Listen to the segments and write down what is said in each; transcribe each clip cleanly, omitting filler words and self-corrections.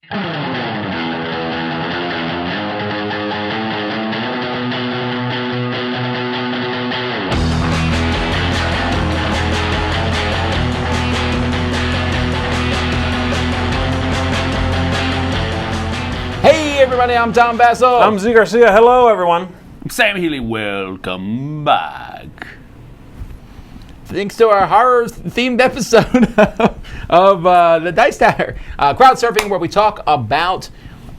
Hey everybody, I'm Tom Basso. I'm Z Garcia. Hello, everyone. I'm Sam Healy. Welcome back. Thanks to our horror-themed episode of the Dice Tower. Crowd surfing, where we talk about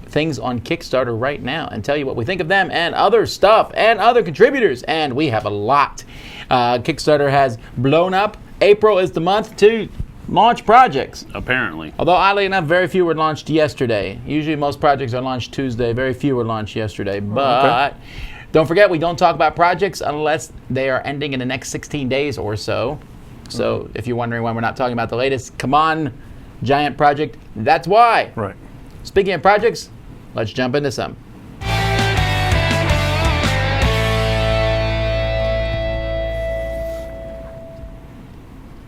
things on Kickstarter right now and tell you what we think of them and other stuff and other contributors. And we have a lot. Kickstarter has blown up. April is the month to launch projects. Apparently. Although, oddly enough, very few were launched yesterday. Usually most projects are launched Tuesday. Very few were launched yesterday. But don't forget, we don't talk about projects unless they are ending in the next 16 days or so. So if you're wondering why we're not talking about the latest, come on, giant project, that's why. Right. Speaking of projects, let's jump into some.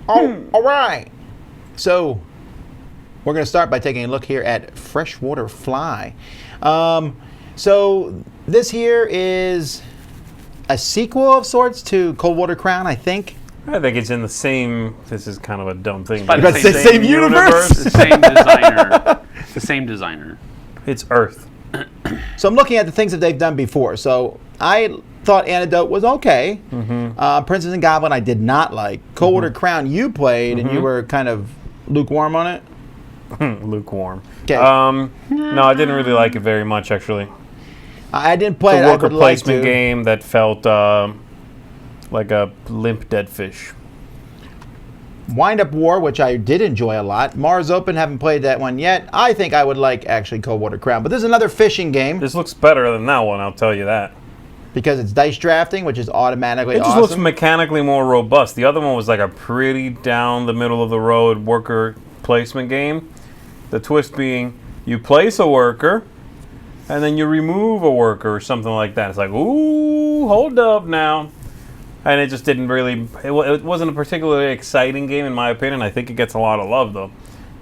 All right. So we're going to start by taking a look here at Freshwater Fly. So this here is a sequel of sorts to Coldwater Crown, I think. I think it's in the same. This is kind of a dumb thing. But But it's the same universe? The same designer. The same designer. it's Earth. So I'm looking at the things that they've done before. So I thought Antidote was okay. Princess and Goblin I did not like. Coldwater Crown you played, and you were kind of lukewarm on it. Lukewarm. Okay. No, I didn't really like it very much, actually. I didn't play It's it. a I worker would like placement to. game that felt like a limp dead fish. Wind Up War, which I did enjoy a lot. Mars Open, haven't played that one yet. I think I would like actually Coldwater Crown. But this is another fishing game This looks better than that one, I'll tell you that. because it's dice drafting, which is automatically It just awesome. looks mechanically more robust. The other one was like a pretty down the middle of the road worker placement game. The twist being you place a worker and then you remove a worker or something like that. It's like, ooh, hold up now. And it just didn't really, it wasn't a particularly exciting game in my opinion. I think it gets a lot of love though.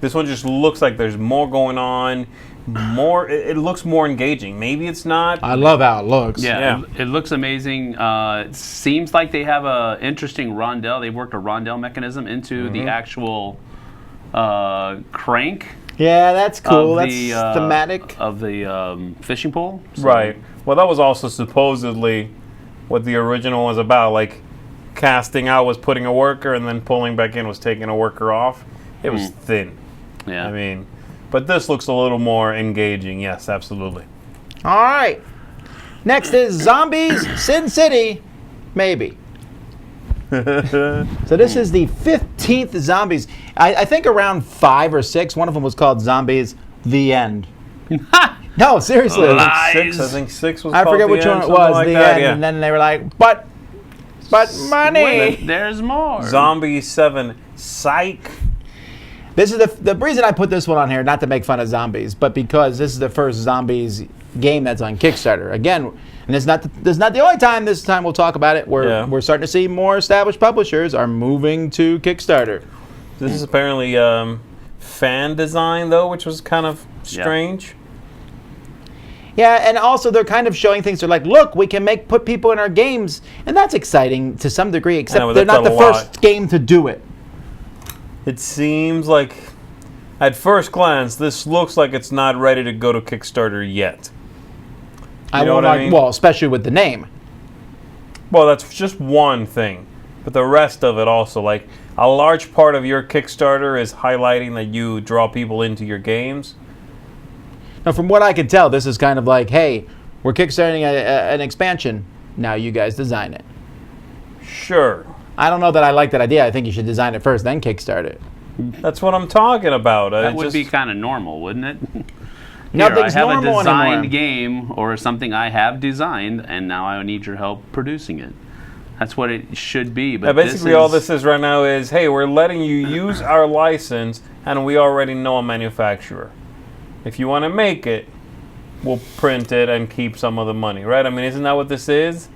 This one just looks like there's more going on, it looks more engaging. Maybe it's not. I love how it looks. Yeah, Yeah. It looks amazing. It seems like they have a interesting rondelle. They've worked a rondelle mechanism into the actual crank Yeah, that's cool. of That's the thematic. of the fishing pole. So- Right. Well, that was also supposedly what the original was about. Like, casting out was putting a worker, and then pulling back in was taking a worker off. It was thin. Yeah. I mean, but this looks a little more engaging. Yes, absolutely. All right. Next is Zombies Sin City, maybe. So this is the 15th Zombies. I think around 5 or 6. One of them was called Zombies The End. No, seriously. Six. I think 6 was. I called forget The which End, one it something was. like The that, End, yeah. and then they were like, but money. Wait, there's more. Zombie 7. Psych. This is the reason I put this one on here, not to make fun of zombies, but because this is the first Zombies game that's on Kickstarter. Again, and it's not the only time. This time we'll talk about it. We're starting to see more established publishers are moving to Kickstarter. This is apparently fan design though, which was kind of strange. Yeah, and also they're kind of showing things. They're like, look, we can put people in our games, and that's exciting to some degree. Except know, they're that's not a the first game to do it. It seems like, at first glance, this looks like it's not ready to go to Kickstarter yet. You know what I mean? Well, especially with the name. Well, that's just one thing. But the rest of it also, like, a large part of your Kickstarter is highlighting that you draw people into your games. Now, from what I can tell, this is kind of like, hey, we're kickstarting an expansion. Now you guys design it. Sure. I don't know that I like that idea. I think you should design it first, then kickstart it. That's what I'm talking about. That would be kind of normal, wouldn't it? Here, Nothing's I have a normal designed anymore. game or something I have designed, and now I need your help producing it. That's what it should be. But basically, all this is right now is, hey, we're letting you use our license, and we already know a manufacturer. If you want to make it, we'll print it and keep some of the money, right? I mean, isn't that what this is?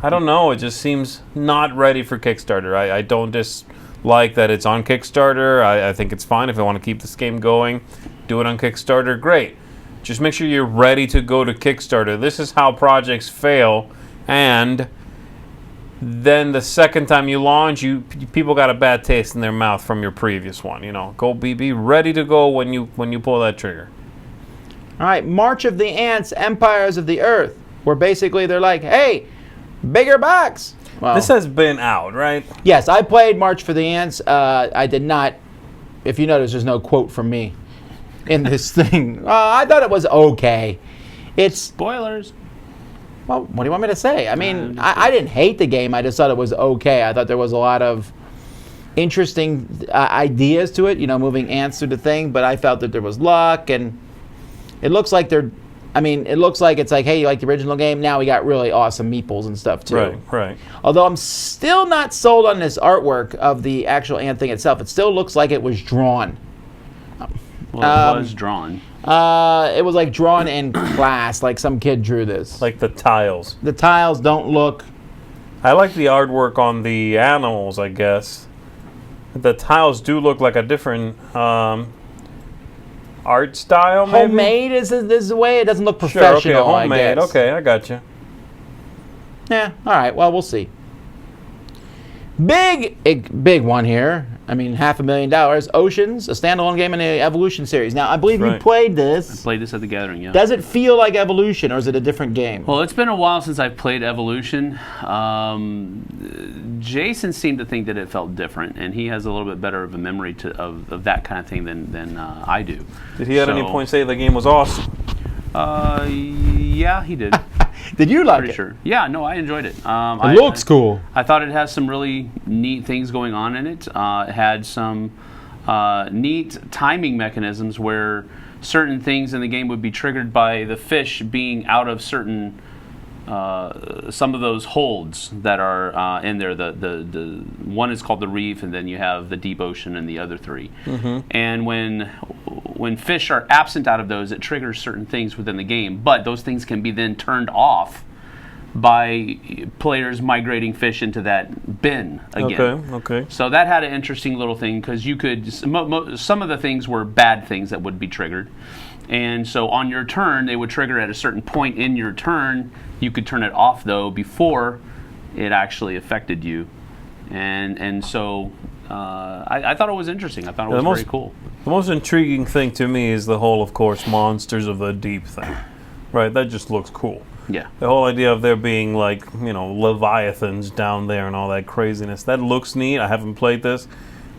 I don't know. It just seems not ready for Kickstarter. I don't dislike that it's on Kickstarter. I think it's fine if they want to keep this game going. Do it on Kickstarter, great. Just make sure you're ready to go to Kickstarter. This is how projects fail, and then the second time you launch, people got a bad taste in their mouth from your previous one. Go be ready to go when you pull that trigger. All right, March of the Ants, Empires of the Earth, where basically they're like, hey, bigger box. Well, this has been out, right? Yes, I played March for the Ants. I did not. If you notice, there's no quote from me in this thing. I thought it was okay. It's Spoilers. Well, what do you want me to say? I mean, I didn't hate the game. I just thought it was okay. I thought there was a lot of interesting ideas to it, moving ants through the thing, but I felt that there was luck, and it looks like it's like, hey, you like the original game? Now we got really awesome meeples and stuff, too. Right. Although I'm still not sold on this artwork of the actual ant thing itself. It still looks like it was drawn. Well, it was drawn. It was like drawn in class, like some kid drew this. Like the tiles. The tiles don't look... I like the artwork on the animals, I guess. The tiles do look like a different art style, maybe? Homemade is the way. It doesn't look Sure, professional, okay, homemade. I guess. Okay, I got you. Yeah, all right. Well, we'll see. Big one here. I mean, $500,000. Oceans, a standalone game in the Evolution series. Now, I believe you played this. I played this at the Gathering, yeah. Does it feel like Evolution, or is it a different game? Well, it's been a while since I've played Evolution. Jason seemed to think that it felt different, and he has a little bit better of a memory of that kind of thing than I do. Did he at any point say the game was awesome? Yeah, he did. Did you like Pretty it? sure. Yeah, no, I enjoyed it. It looks cool. I thought it has some really neat things going on in it. It had some neat timing mechanisms where certain things in the game would be triggered by the fish being out of certain some of those holds that are in there. The one is called the reef, and then you have the deep ocean and the other three. Mm-hmm. And when fish are absent out of those, it triggers certain things within the game. But those things can be then turned off by players migrating fish into that bin again. Okay. So that had an interesting little thing, because you could some of the things were bad things that would be triggered. And so on your turn, they would trigger at a certain point in your turn. You could turn it off, though, before it actually affected you. And so I thought it was interesting. I thought it was very cool. The most intriguing thing to me is the whole, of course, Monsters of the Deep thing. Right? That just looks cool. Yeah. The whole idea of there being, like, Leviathans down there and all that craziness. That looks neat. I haven't played this.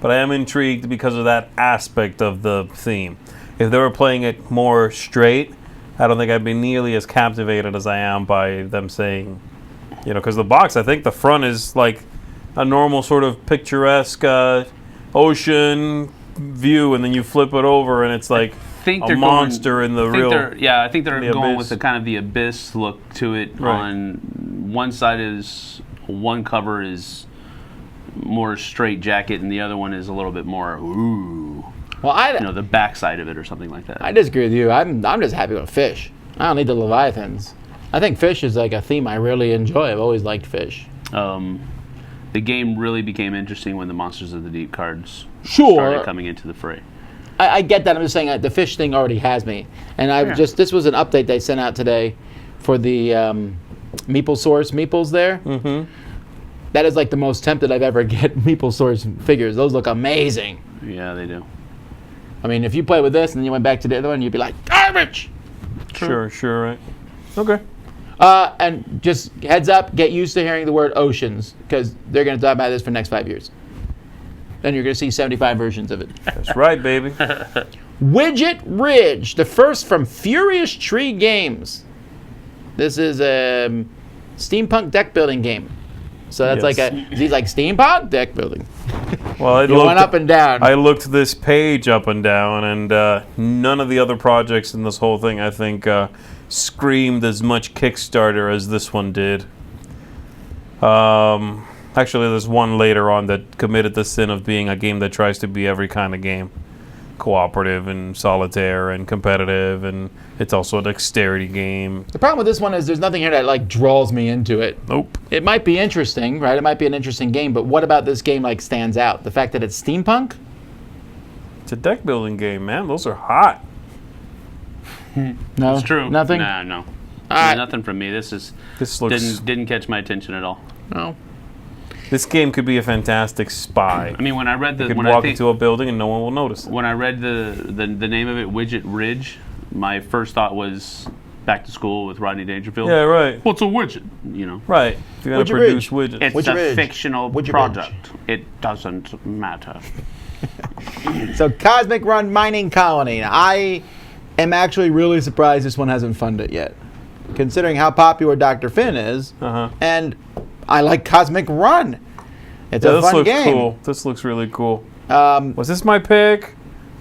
But I am intrigued because of that aspect of the theme. If they were playing it more straight, I don't think I'd be nearly as captivated as I am by them saying, because the box, I think the front is like a normal sort of picturesque ocean view, and then you flip it over and it's like a monster in the real... Yeah, I think they're going abyss. with the kind of the abyss look to it. Right. On one side one cover is more straight jacket, and the other one is a little bit more, ooh. Well, the backside of it or something like that. I disagree with you. I'm just happy with fish. I don't need the Leviathans. I think fish is like a theme I really enjoy. I've always liked fish. The game really became interesting when the Monsters of the Deep cards started coming into the fray. I get that. I'm just saying the fish thing already has me. And this was an update they sent out today for the Meeple Source Meeples there. Mm-hmm. That is like the most tempted I've ever get Meeple Source figures. Those look amazing. Yeah, they do. I mean, if you play with this and then you went back to the other one, you'd be like, garbage! Sure, right. Okay. And just heads up, get used to hearing the word oceans, because they're going to talk about this for the next 5 years. Then you're going to see 75 versions of it. That's right, baby. Widget Ridge, the first from Furious Tree Games. This is a steampunk deck building game. So that's like he's like steampunk deck building. Well, it went up and down. I looked this page up and down, and none of the other projects in this whole thing, I think, screamed as much Kickstarter as this one did. Actually, there's one later on that committed the sin of being a game that tries to be every kind of game. Cooperative and solitaire and competitive, and it's also a dexterity game. The problem with this one is there's nothing here that like draws me into it. Nope. It might be interesting, right? It might be an interesting game, but what about this game stands out? The fact that it's steampunk? It's a deck building game, man. Those are hot. No, It's true. Nothing. Nah, no. right. Nothing from me. This looks. didn't catch my attention at all. No. This game could be a fantastic spy. I mean, when I read the You could when walk I into a building and no one will notice it. when I read the name of it, Widget Ridge, my first thought was Back to School with Rodney Dangerfield. Yeah, right. What's a widget? You know. Right. If you're going to Widget produce Ridge. widgets. It's Widget a Ridge. fictional Widget product. It doesn't matter. So Cosmic Run Mining Colony. Now, I am actually really surprised this one hasn't funded yet, considering how popular Dr. Finn is. Uh-huh. And I like Cosmic Run. It's a This fun looks game. cool. This looks really cool. Um, Was this my pick?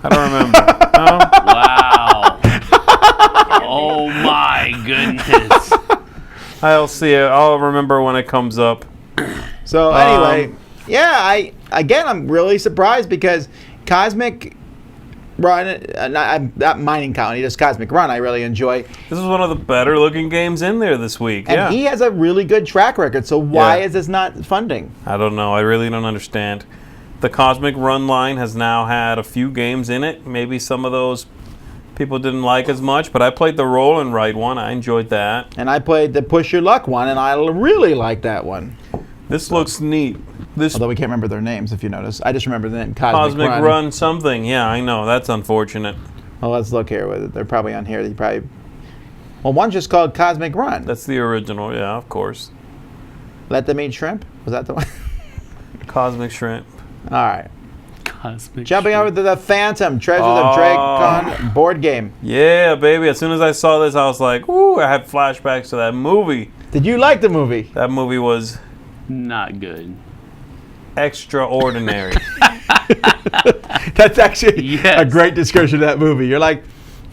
I don't remember. No? Wow. Oh my goodness. I'll see it. I'll remember when it comes up. So anyway, yeah, I'm really surprised because Cosmic Run, not Mining Colony, just Cosmic Run, I really enjoy. This is one of the better looking games in there this week. And yeah. he has a really good track record, so why Yeah. is this not funding? I don't know. I really don't understand. The Cosmic Run line has now had a few games in it. Maybe some of those people didn't like as much, but I played the Roll and Write one. I enjoyed that. And I played the Push Your Luck one, and I really like that one. This looks neat. This Although we can't remember their names, if you notice. I just remember the name Cosmic Cosmic Run something. Yeah, I know. That's unfortunate. Well, let's look here. They're probably on here. Well, one's just called Cosmic Run. That's the original. Yeah, of course. Let Them Eat Shrimp? Was that the one? Cosmic Shrimp. All right. Cosmic Jumping Shrimp. over to the Phantom, Treasures of Dracon board game. Yeah, baby. As soon as I saw this, I was like, ooh, I had flashbacks to that movie. Did you like the movie? That movie was Not good. extraordinary. That's actually Yes. a great description of that movie. You're like,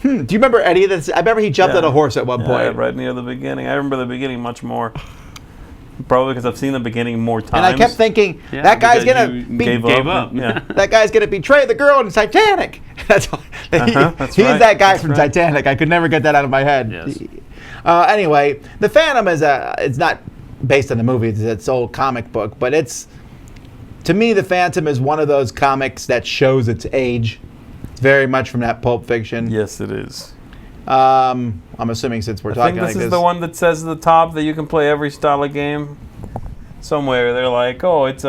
do you remember any of this? I remember he jumped Yeah. on a horse at one Yeah, point. right near the beginning. I remember the beginning much more. Probably because I've seen the beginning more times. And I kept thinking, Yeah, that guy's because gonna you be, Gave up. Yeah. that guy's gonna betray the girl in Titanic. That's all. That's He's right. that guy That's from right. Titanic. I could never get that out of my head. Yes. Anyway, the Phantom is it's not based on the movie. It's its old comic book, but to me, the Phantom is one of those comics that shows its age. It's very much from that Pulp Fiction. Yes, it is. I'm assuming since we're I talking think this like is the one that says at the top that you can play every style of game. Somewhere they're like, oh, it's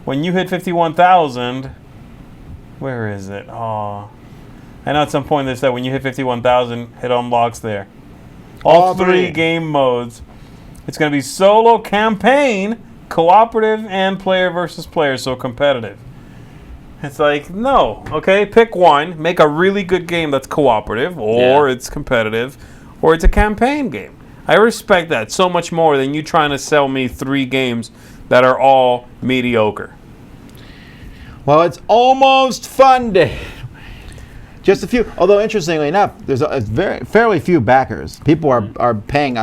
when you hit 51,000. Where is it? Oh, I know at some point they said when you hit 51,000, it unlocks there. All three game modes. It's going to be solo, campaign, cooperative, and player versus player, so competitive. It's like, no, okay, pick one, make a really good game that's cooperative, or it's competitive, or it's a campaign game. I respect that so much more than you trying to sell me 3 games that are all mediocre. Well, it's almost funded. Just a few. Although interestingly enough, there's fairly few backers. People are paying.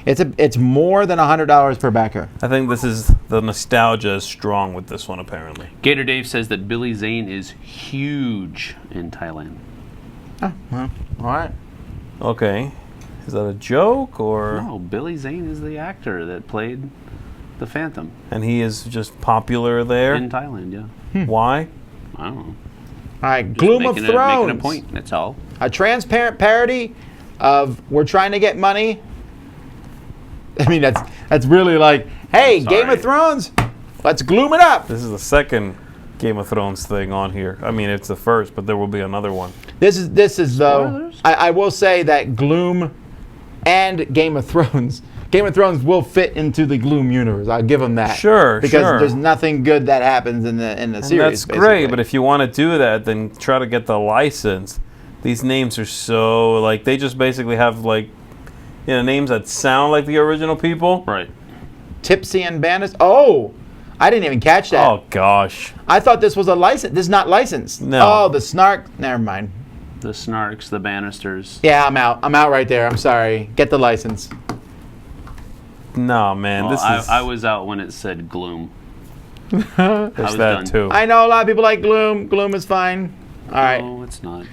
It's more than $100 per backer. I think this is the nostalgia is strong with this one apparently. Gator Dave says that Billy Zane is huge in Thailand. Oh, well, all right. Okay, is that a joke or? No, Billy Zane is the actor that played the Phantom And he is just popular there. in Thailand. Yeah, Why? I don't know. All right. Just Gloom of making Thrones. making a point. That's all. A transparent parody of "We're trying to get money." I mean, that's really like, hey, Sorry. Game of Thrones, let's gloom it up. This is the second Game of Thrones thing on here. I mean, it's the first, but there will be another one. This is though. Spoilers? I will say that Gloom and Game of Thrones. Game of Thrones will fit into the Gloom universe. I'll give them that. Sure, because sure. there's nothing good that happens in the And series. that's great, basically. but if you want to do that, then try to get the license. These names are so, like, they just basically have, like, you know, names that sound like the original people. Right. Tipsy and Bannis. Oh, I didn't even catch that. Oh, gosh. I thought this was a license. This is not licensed. No. Oh, the Snark. Never mind. The Snarks, the Bannisters. Yeah, I'm out. I'm out right there. I'm sorry. Get the license. No, man, Well, this is... I was out when it said Gloom. there's was that, done. too. I know a lot of people like Gloom. Gloom is fine. All right. No, it's not.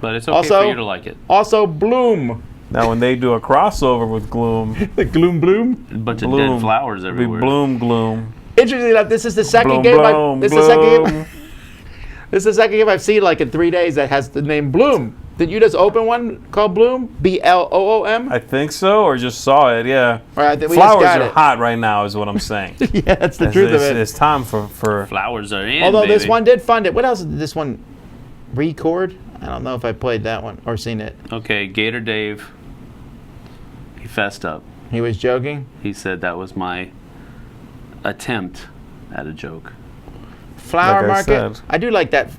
But it's okay Also- for you to like it. Also, Bloom. Now, when they do a crossover with Gloom, The Gloom Bloom. A bunch of Bloom. dead flowers it'll be everywhere. Gloom. Interestingly enough, this is the second Bloom, game. bloom, This is the second bloom. game. This is the second game I've seen like in 3 days that has the name Bloom. Did you just open one called Bloom? Bloom? I think so, or just saw it. Yeah. All right, we just Flowers got are it. hot right now, is what I'm saying. Yeah, that's the truth of it. It's time for. Flowers are in. Although this baby. one did fund it. What else did this one record? I don't know if I played that one or seen it. Okay, Gator Dave. He fessed up. He was joking. He said that was my attempt at a joke. Flower Like I market. said. I do like that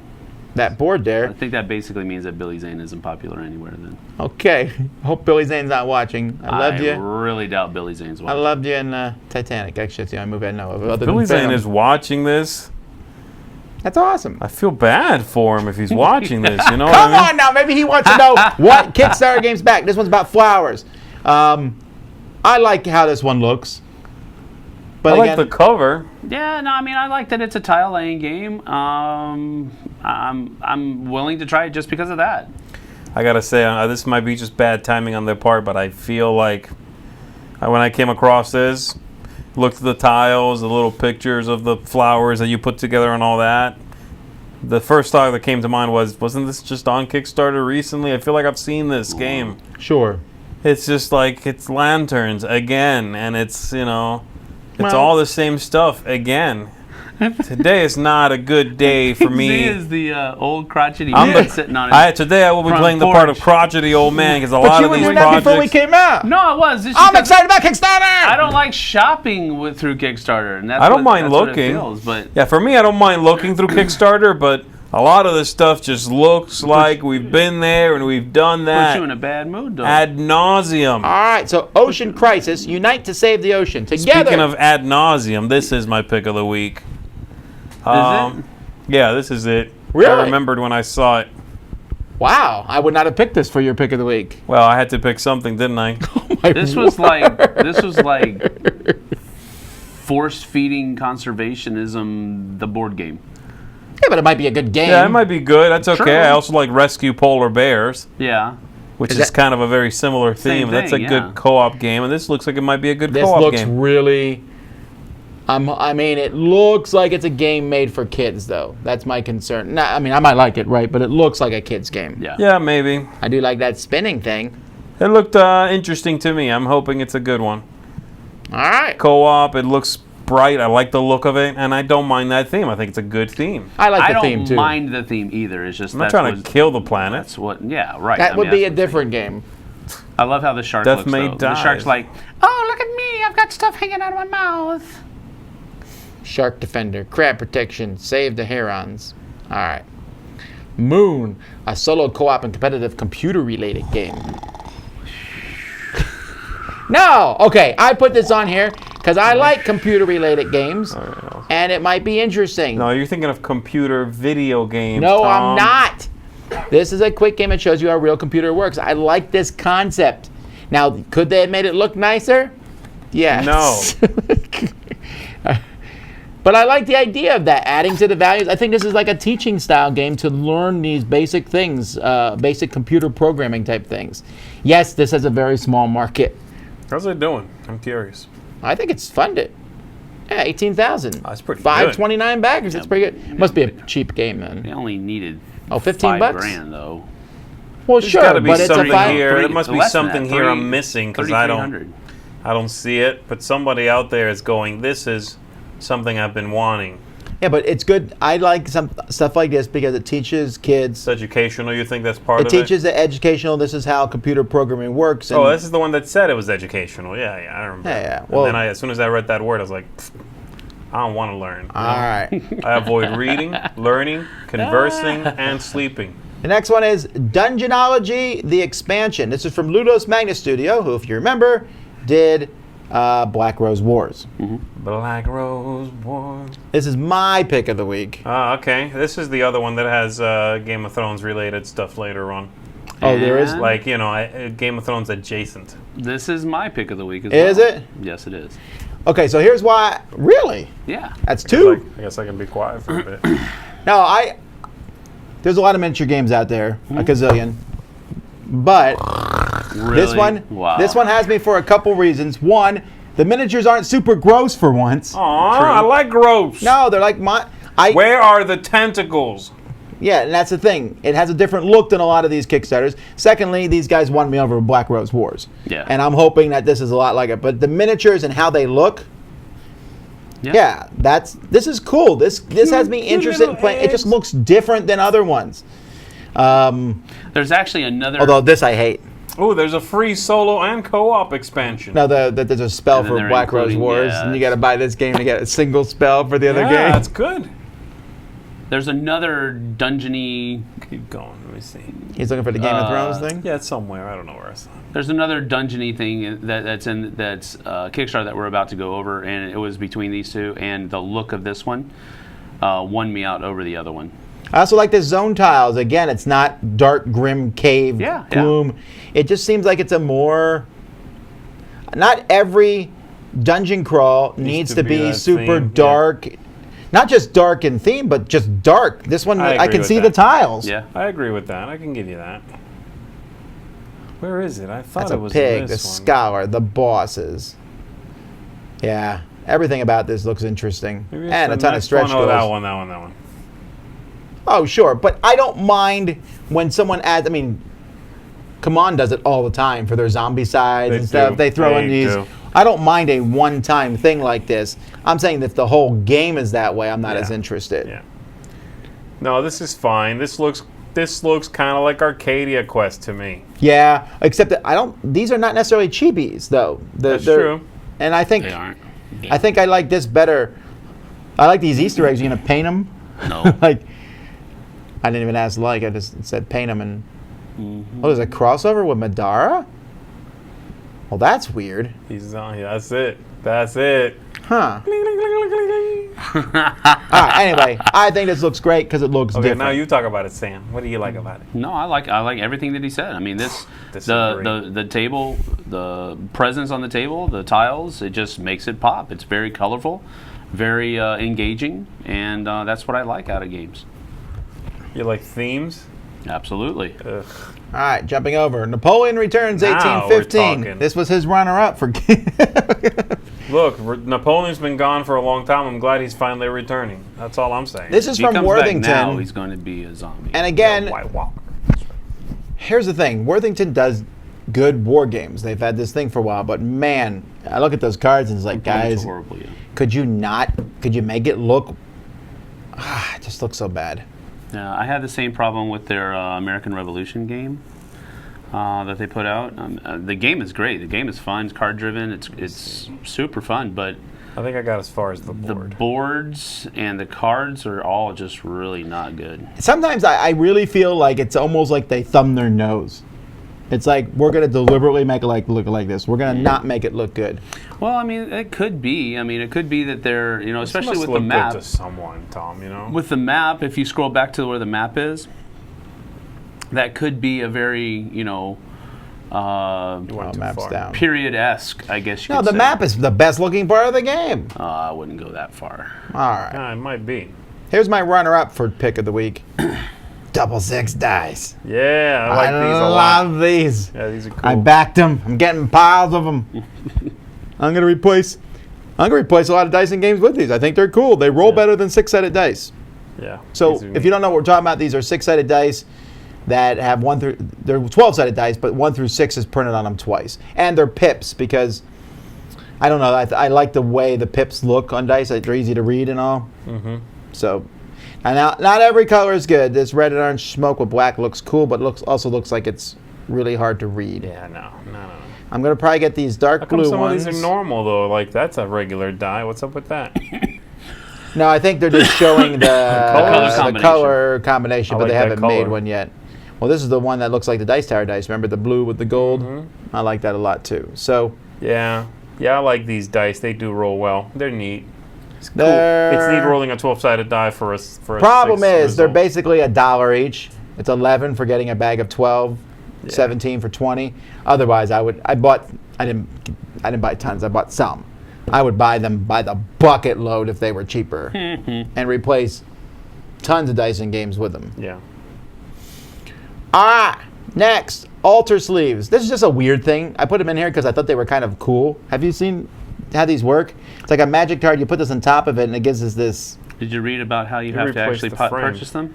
board I there. think that basically means that Billy Zane isn't popular anywhere. Then Okay. Hope Billy Zane's not watching. I loved you. really doubt Billy Zane's I watching. loved you in Titanic. Actually, that's the only movie I know of. Other Billy than Zane Venom. is watching this. That's awesome. I feel bad for him if he's watching this. You know what Come I mean? on now. Maybe he wants to know what Kickstarter game's back. This one's about flowers. I like how this one looks. But I like again, the cover. Yeah, no, I mean I like that it's a tile laying game. I'm willing to try it just because of that. I gotta say, this might be just bad timing on their part, but I feel like when I came across this, looked at the tiles, the little pictures of the flowers that you put together and all that, the first thought that came to mind wasn't this just on Kickstarter recently? I feel like I've seen this game. sure. It's just like, it's lanterns again, and it's, it's Well- all the same stuff again. Today is not a good day for me. He is the old crotchety I'm man the- sitting on it. Today I will be front playing the part of porch. crotchety old man, because a But lot you of were these doing that before we projects... came out. No, it was. It's I'm because excited about Kickstarter. I don't like shopping through Kickstarter, and that's I don't what, mind that's what it looking. feels, but Yeah, for me, I don't mind looking through Kickstarter, but a lot of this stuff just looks like we've been there and we've done puts you in that a bad mood, though. ad nauseum. All right, so Ocean Crisis, unite to save the ocean. Together. Speaking of ad nauseum, this is my pick of the week. it? Yeah, this is it. Really? I remembered when I saw it. Wow, I would not have picked this for your pick of the week. Well, I had to pick something, didn't I? My This was word. like force feeding conservationism, the board game. Yeah, but it might be a good game. Yeah, it might be good. That's okay. True. I also like Rescue Polar Bears, Yeah. which Is is that- kind of a very similar Same theme. That's a thing, good yeah. co-op game, and this looks like it might be a good This co-op looks game. really. I mean, it looks like it's a game made for kids, though. That's my concern. Nah, I mean, I might like it, right? But it looks like a kid's game. Yeah. Yeah, maybe. I do like that spinning thing. It looked interesting to me. I'm hoping it's a good one. All right. Co-op, it looks bright. I like the look of it, and I don't mind that theme. I think it's a good theme. I like I the theme, don't too. mind the theme either. It's just I'm not that's trying to what- kill the planet. That's what. Yeah, right. That I would mean, be a that's the different game. thing. I love how the shark Death looks. May Though. The Die. shark's like, oh, look at me! I've got stuff hanging out of my mouth. Shark Defender, Crab Protection, Save the Herons. All right. Moon, a solo co-op and competitive computer-related game. No, okay, I put this on here because I like computer-related games, and it might be interesting. No, you're thinking of computer video games. No, Tom. I'm not. This is a quick game that shows you how a real computer works. I like this concept. Now, could they have made it look nicer? Yes. No. But I like the idea of that, adding to the values. I think this is like a teaching style game to learn these basic things, basic computer programming type things. Yes, this has a very small market. How's it doing? I'm curious. I think it's funded. Yeah, 18,000. That's pretty good. 529 backers. That's pretty good. Must be a cheap game then. They only needed 15 bucks? $5,000 though. Well, There's sure, got to be but it's a something five. here. There Three- must be less than something that, here three- I'm missing because I don't 3,300. see it. But somebody out there is going, this is something I've been wanting. Yeah, but it's good. I like some stuff like this because it teaches kids. It's educational. You think that's part It of teaches the educational. This is how computer programming works. it? And Oh, this is the one that said it was educational. Yeah, I remember. Yeah. And Well, then as soon as I read that word, I was like, "Pfft, I don't want to learn. all right. I avoid reading, learning, conversing, and sleeping. The next one is Dungeonology, the expansion. This is from Ludos Magnus Studio, who, if you remember, did Black Rose Wars. Black Rose War. This is my pick of the week. Okay. This is the other one that has Game of Thrones related stuff later on. Oh, there is? And Like, Game of Thrones adjacent. This is my pick of the week as Is well. it? Yes, it is. Okay, so here's why. Really? Yeah. That's two? I guess I can be quiet for a bit. No, there's a lot of miniature games out there, a gazillion. But Really? this one has me for a couple reasons. One, the miniatures aren't super gross for once. Aw, I like gross. No, they're like Where are the tentacles? Yeah, and that's the thing. It has a different look than a lot of these Kickstarters. Secondly, these guys won me over with Black Rose Wars. Yeah. And I'm hoping that this is a lot like it. But the miniatures and how they look, this is cool. This has me interested in playing. It just looks different than other ones. There's actually another. Although this I hate. Oh, there's a free solo and co-op expansion. No, there's a spell And then for they're Black Rose including- Wars, yeah, and you got to buy this game to get a single spell for the other game. Yeah, that's good. There's another dungeony. Keep going. Let me see. He's looking for the Game of Thrones thing. Yeah, it's somewhere. I don't know where it's at. There's another dungeony thing that's Kickstarter that we're about to go over, and it was between these two. And the look of this one won me out over the other one. I also like the zone tiles. Again, it's not dark, grim cave gloom. It just seems like it's a more. Not every dungeon crawl needs to be super dark. Yeah. Not just dark in theme, but just dark. This one, I can see the tiles. Yeah, I agree with that. I can give you that. Where is it? I thought That's it was a pig, in the this one. scholar, the bosses. Yeah, everything about this looks interesting. And a ton of stretch goals. That one. Oh, sure. But I don't mind when someone adds, I mean, Command does it all the time for their zombie sides and stuff. They throw in these. I don't mind a one-time thing like this. I'm saying that if the whole game is that way, I'm not as interested. Yeah. No, this is fine. This looks kind of like Arcadia Quest to me. Yeah, except that these are not necessarily cheapies, though. That's true. And I think they aren't. I think I like this better. I like these Easter eggs. You gonna paint them? No. Like, I didn't even ask like. I just said paint them and. Oh, there's a crossover with Madara? Well, that's weird. He's on. Yeah, that's it. That's it. Huh. Anyway, I think this looks great because it looks different. Now you talk about it, Sam. What do you like about it? No, I like everything that he said. I mean, the table, the presence on the table, the tiles, it just makes it pop. It's very colorful, very engaging, and that's what I like out of games. You like themes? Absolutely. Ugh. All right, jumping over. Napoleon Returns Now we're 1815. talking. This was his runner-up for. Look, Napoleon's been gone for a long time. I'm glad he's finally returning. That's all I'm saying. This is If he from comes Worthington. back now, he's going to be a zombie. And again, White Walker. here's the thing. Worthington does good war games. They've had this thing for a while, but man, I look at those cards and it's like, guys, horrible, yeah. could you make it look? It just looks so bad. Yeah, I had the same problem with their American Revolution game that they put out. The game is great. The game is fun. It's card driven. It's super fun. But I think I got as far as the board. the boards and the cards are all just really not good. Sometimes I really feel like it's almost like they thumb their nose. It's like, we're going to deliberately make it look like this. We're going to not make it look good. Well, I mean, it could be. I mean, it could be that they're, especially must with look the map. good to someone, Tom, With the map, if you scroll back to where the map is, that could be a very, You went too map's far. down. period-esque, I guess you No, could the say. map is the best looking part of the game. I wouldn't go that far. All right. Yeah, it might be. Here's my runner-up for pick of the week. Double six dice. Yeah, I like these a lot. love these. Yeah, these are cool. I backed them. I'm getting piles of them. I'm gonna replace a lot of dice in games with these. I think they're cool. They roll better than six-sided dice. Yeah. So these are if you don't know what we're talking about, these are six-sided dice that have they're 12-sided dice, but 1 through 6 is printed on them twice. And they're pips because, I don't know, I like the way the pips look on dice. They're easy to read and all. Mm-hmm. So, and now, not every color is good. This red and orange smoke with black looks cool, but also looks like it's really hard to read. Yeah, no. I'm going to probably get these dark How come blue some ones. of these are normal, though? Like, that's a regular die. What's up with that? No, I think they're just showing the color combination, but like they that haven't color. made one yet. Well, this is the one that looks like the Dice Tower dice. Remember the blue with the gold? Mm-hmm. I like that a lot, too. So, Yeah, I like these dice. They do roll well. They're neat. It's cool. They're- It's neat rolling a 12-sided die for a problem six is they're result. basically $1 each. It's 11 for getting a bag of 12, 17 for 20. Otherwise, I didn't buy tons. I bought some. I would buy them by the bucket load if they were cheaper and replace tons of dice and games with them. Yeah. Next, altar sleeves. This is just a weird thing. I put them in here because I thought they were kind of cool. Have you seen how these work? It's like a magic card. You put this on top of it, and it gives us this. Did you read about how you You have to replace actually the frame. purchase them?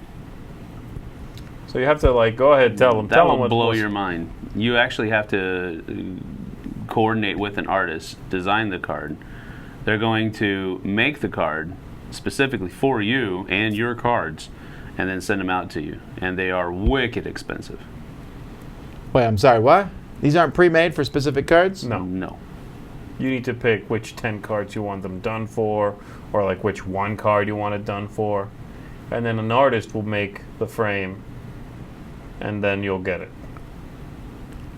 So you have to like go ahead, tell them. That Tell them will what blow your mind. You actually have to coordinate with an artist, design the card. They're going to make the card specifically for you and your cards, and then send them out to you. And they are wicked expensive. Wait, I'm sorry, what? These aren't pre-made for specific cards? No. You need to pick which 10 cards you want them done for, or like which one card you want it done for. And then an artist will make the frame, and then you'll get it.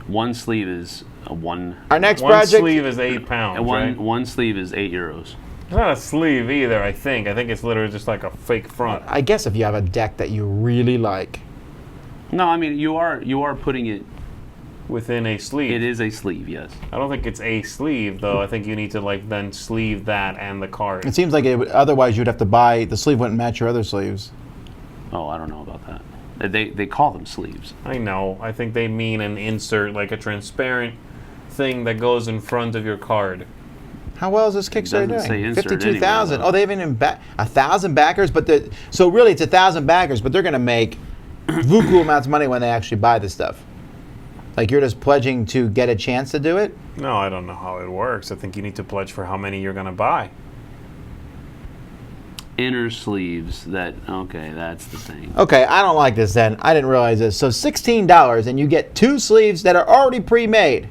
One sleeve is one. Our next One project. sleeve is £8, And right? one sleeve is €8. It's not a sleeve either, I think. I think it's literally just like a fake front. I guess if you have a deck that you really like. No, I mean you are putting it. Within a sleeve. It is a sleeve, yes. I don't think it's a sleeve, though. I think you need to like then sleeve that and the card. It seems like it would, otherwise you'd have to buy, the sleeve wouldn't match your other sleeves. Oh, I don't know about that. They call them sleeves. I know. I think they mean an insert, like a transparent thing that goes in front of your card. How well is this Kickstarter doesn't say doing? insert 52,000. anywhere, Oh, they haven't even 1,000 backers, but so really it's 1,000 backers, but they're going to make buku amounts of money when they actually buy this stuff. Like you're just pledging to get a chance to do it? No, I don't know how it works. I think you need to pledge for how many you're going to buy. Inner sleeves. Okay, that's the thing. Okay, I don't like this then. I didn't realize this. So $16 and you get 2 sleeves that are already pre-made.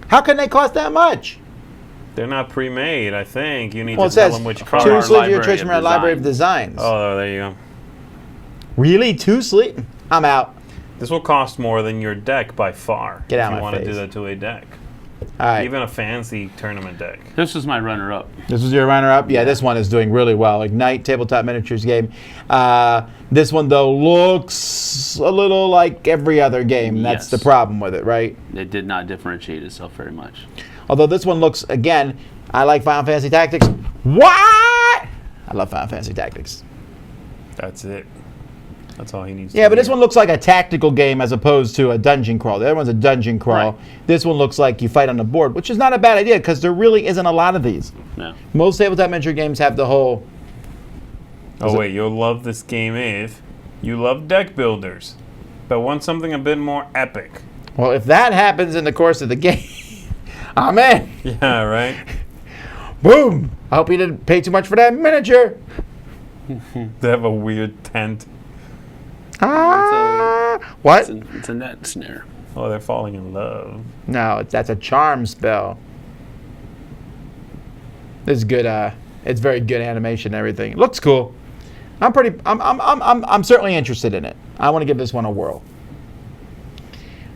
How can they cost that much? They're not pre-made, I think. You need Well, to it tell says them which 2 card. Our sleeves you library choose of from our library of designs. designs. Oh, there you go. Really? 2 sleeves? I'm out. This will cost more than your deck by far. Get out if of you my want to do face. that to a deck. All right. Even a fancy tournament deck. This is my runner-up. This was your runner-up? Yeah, this one is doing really well. Ignite Tabletop Miniatures game. This one, though, looks a little like every other game. That's Yes. the problem with it, right? It did not differentiate itself very much. Although this one looks, again, I like Final Fantasy Tactics. What? I love Final Fantasy Tactics. That's it. That's all he needs to Yeah, but do. this one looks like a tactical game as opposed to a dungeon crawl. The other one's a dungeon crawl. Right. This one looks like you fight on the board, which is not a bad idea because there really isn't a lot of these. No. Most tabletop miniature games have the whole... Oh, wait, you'll love this game if you love deck builders, but want something a bit more epic. Well, if that happens in the course of the game, I'm in. Yeah, right? Boom! I hope you didn't pay too much for that miniature. They have a weird tent. What? It's a net snare. Oh, they're falling in love. No, that's a charm spell. This is good. It's very good animation and everything. It looks cool. I'm certainly interested in it. I want to give this one a whirl.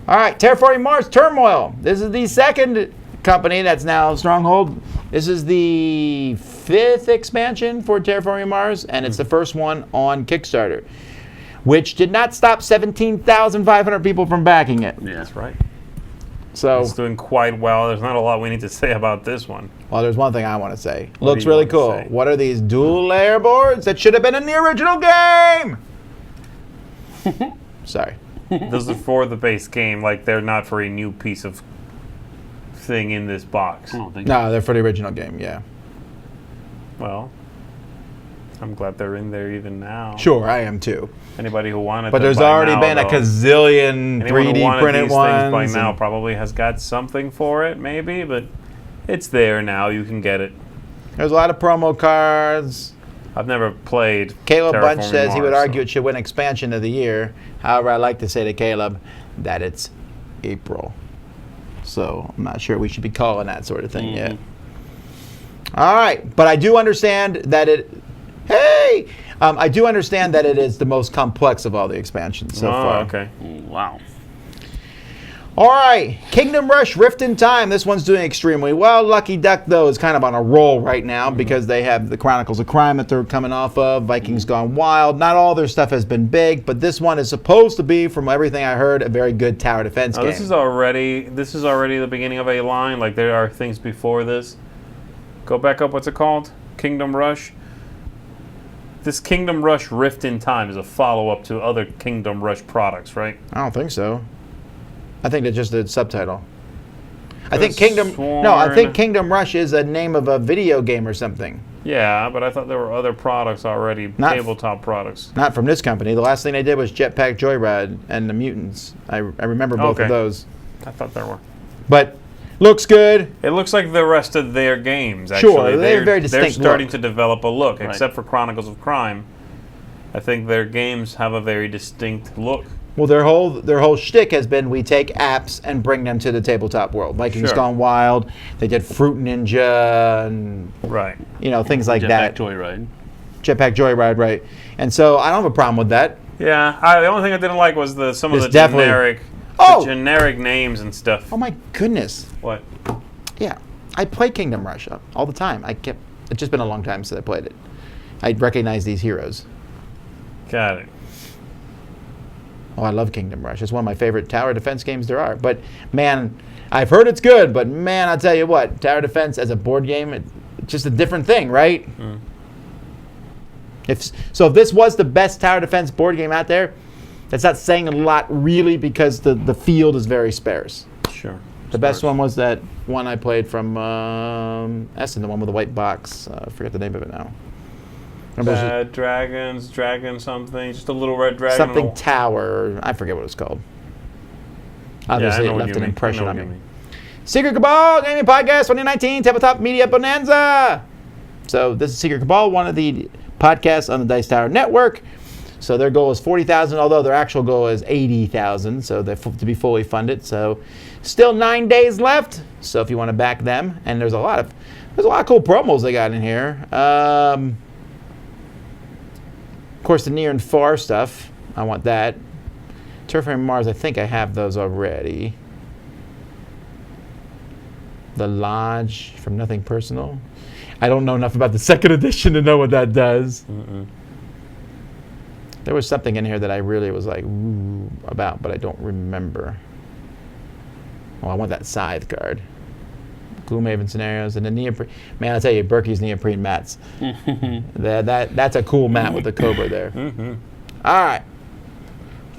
All right, Terraforming Mars Turmoil. This is the second company that's now Stronghold. This is the 5th expansion for Terraforming Mars, and it's the first one on Kickstarter, which did not stop 17,500 people from backing it. Yeah. That's right. So, It's doing quite well. There's not a lot we need to say about this one. well, there's one thing I want to say. What Looks do you really want cool. to say? What are these dual layer boards that should have been in the original game? Sorry. Those are for the base game. Like, they're not for a new piece of thing in this box. I don't think No, they're for the original game, yeah. Well, I'm glad they're in there even now. Sure, I am too. Anybody who wanted But them there's by already now, been a though, gazillion anyone who 3D wanted printed these ones. things by now and probably has got something for it, maybe, but it's there now. You can get it. there's a lot of promo cards. I've never played Caleb Bunch Terraforming says he would Mars, argue so- it should win expansion of the year. However, I like to say to Caleb that it's April. So I'm not sure we should be calling that sort of thing yet. All right, but I do understand that it. Hey, I do understand that it is the most complex of all the expansions so far. Okay. Wow. All right, Kingdom Rush Rift in Time. This one's doing extremely well. Lucky Duck, though, is kind of on a roll right now because they have the Chronicles of Crime that they're coming off of, Vikings Gone Wild. Not all their stuff has been big, but this one is supposed to be, from everything I heard, a very good tower defense game. This is already the beginning of a line. Like, there are things before this. Go back up. What's it called? Kingdom Rush. This Kingdom Rush Rift in Time is a follow-up to other Kingdom Rush products, right? I don't think so. I think that's just the subtitle. I think Could've Kingdom. No, I think sworn- Kingdom Rush is a name of a video game or something. Yeah, but I thought there were other products already, tabletop products. Not from this company. The last thing they did was Jetpack Joyride and the Mutants. I remember both of those. I thought there were. But looks good. It looks like the rest of their games, actually. Sure, they're very distinct. They're starting to develop a look, Right. except for Chronicles of Crime. I think their games have a very distinct look. Well, their whole shtick has been we take apps and bring them to the tabletop world. Vikings Sure. Gone Wild. They did Fruit Ninja and Right. things like that. Joyride. Jetpack Joyride, right? And so I don't have a problem with that. Yeah, the only thing I didn't like was some of It's the definitely- generic names and stuff. Oh my goodness! What? Yeah, I play Kingdom Rush all the time. It's just been a long time since I played it. I recognize these heroes. Got it. Oh, I love Kingdom Rush. It's one of my favorite tower defense games there are. But man, I've heard it's good. But man, I'll tell you what, tower defense as a board game, it's just a different thing, right? Mm. If this was the best tower defense board game out there, that's not saying a lot really because the field is very sparse. Sure. The best one was that one I played from Essen, the one with the white box. I forget the name of it now. Dragon something, just a little red dragon. Something tower. I forget what it was called. Obviously, yeah, it left an impression on me. mean. Secret Cabal Gaming Podcast 2019 Tabletop Media Bonanza. So this is Secret Cabal, one of the podcasts on the Dice Tower Network. So their goal is 40,000, although their actual goal is 80,000. So they're to be fully funded. So still 9 days left. So if you want to back them, and there's a lot of cool promos they got in here. Of course, the near and far stuff. I want that. Terraforming Mars, I think I have those already. The Lodge from Nothing Personal. I don't know enough about the second edition to know what that does. Mm-mm. There was something in here that I really was like, ooh, about, but I don't remember. Oh, I want that Scythe card. Gloomhaven Scenarios and the neoprene. Man, I'll tell you, Berkey's neoprene mats. That's a cool mat with the Cobra there. Mm-hmm. All right.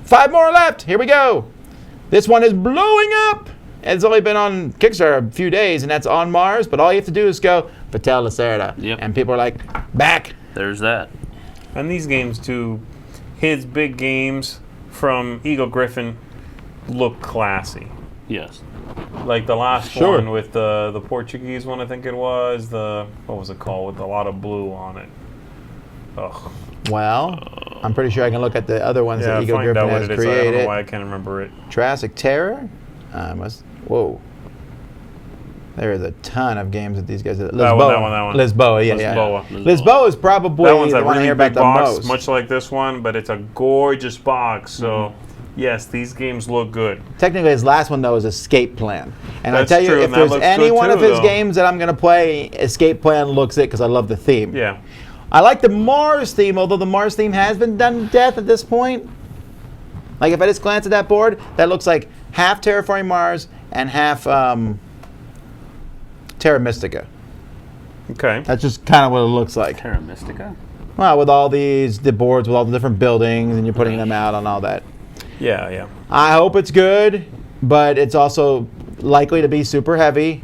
5 more left. Here we go. This one is blowing up. It's only been on Kickstarter a few days, and that's On Mars. But all you have to do is go Vital Lacerda. Yep. And people are like, back. There's that. And these games too, his big games from Eagle Griffin look classy. Yes. Like the last Sure. one with the Portuguese one, I think it was. What was it called? With a lot of blue on it. Ugh. Well, I'm pretty sure I can look at the other ones Yeah, that Eagle find Griffin out what has it is. I don't know created. why I can't remember it. Jurassic Terror. Whoa. There is a ton of games that these guys did. That one. Lisboa, yeah. Lisboa. Lisboa is probably That one's the a one I really hear about big the box, most. much like this one, but it's a gorgeous box. So, yes, these games look good. Technically, his last one, though, is Escape Plan. And I That's tell you, true, if and that there's looks any good one of too, his though. games that I'm going to play, Escape Plan looks it because I love the theme. Yeah. I like the Mars theme, although the Mars theme has been done to death at this point. Like, if I just glance at that board, that looks like half Terraforming Mars and half Terra Mystica. Okay. That's just kind of what it looks like. Terra Mystica? Well, with all the boards, with all the different buildings, and you're putting them out on all that. Yeah, yeah. I hope it's good, but it's also likely to be super heavy.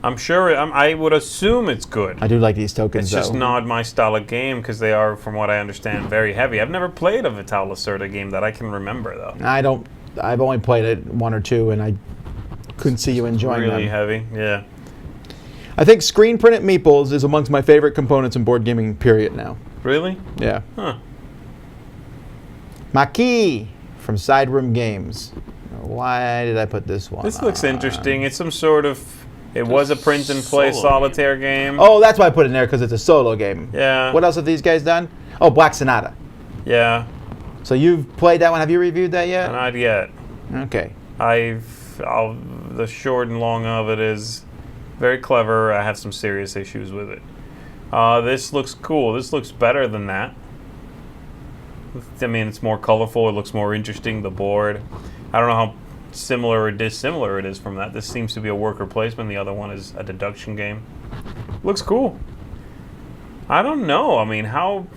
I'm sure. I would assume it's good. I do like these tokens, It's just though. not my style of game because they are, from what I understand, very heavy. I've never played a Vital Lacerda game that I can remember, though. I've only played it 1 or 2, and I couldn't see you enjoying Really them. heavy, yeah. I think screen printed meeples is amongst my favorite components in board gaming, period, now. Really? Yeah. Huh. Maki from Side Room Games. Why did I put this one This looks on? interesting. It's some sort of... It was a print and play Solo solitaire game. Oh, that's why I put it in there, because it's a solo game. Yeah. What else have these guys done? Oh, Black Sonata. Yeah. So you've played that one. Have you reviewed that yet? Not yet. Okay. The short and long of it is very clever. I have some serious issues with it. This looks cool. This looks better than that. I mean, it's more colorful. It looks more interesting. The board. I don't know how similar or dissimilar it is from that. This seems to be a worker placement. The other one is a deduction game. Looks cool. I don't know. I mean, how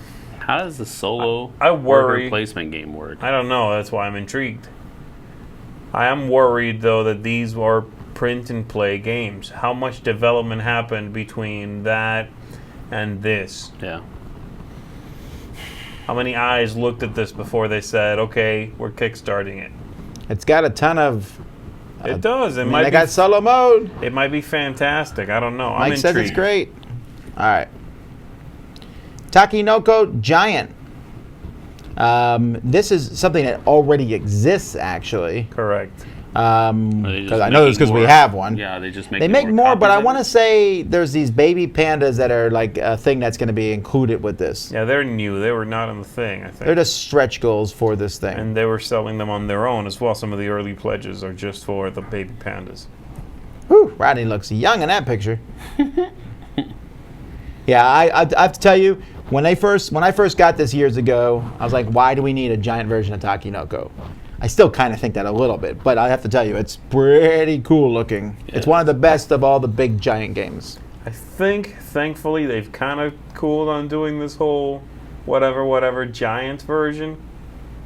does the solo I worry. worker placement game work? I don't know. That's why I'm intrigued. I am worried, though, that these are print and play games. How much development happened between that and this. Yeah. How many eyes looked at this before they said, okay, we're kickstarting it? It's got a ton of. It does. It I mean, might they be, got solo mode. it might be fantastic. I don't know. Mike I'm says intrigued. it's great. All right. Takinoko Giant. This is something that already exists, actually. Correct. Because I know this because we have one. Yeah, they just make. They make more, but I want to to. say there's these baby pandas that are like a thing that's going to be included with this. Yeah, they're new. They were not in the thing, I think. They're just stretch goals for this thing. And they were selling them on their own as well. Some of the early pledges are just for the baby pandas. Whew, Rodney looks young in that picture. Yeah, I have to tell you, when I first got this years ago, I was like, why do we need a giant version of Takinoko? I still kind of think that a little bit, but I have to tell you, it's pretty cool looking. Yeah. It's one of the best of all the big giant games. I think, thankfully, they've kind of cooled on doing this whole whatever giant version.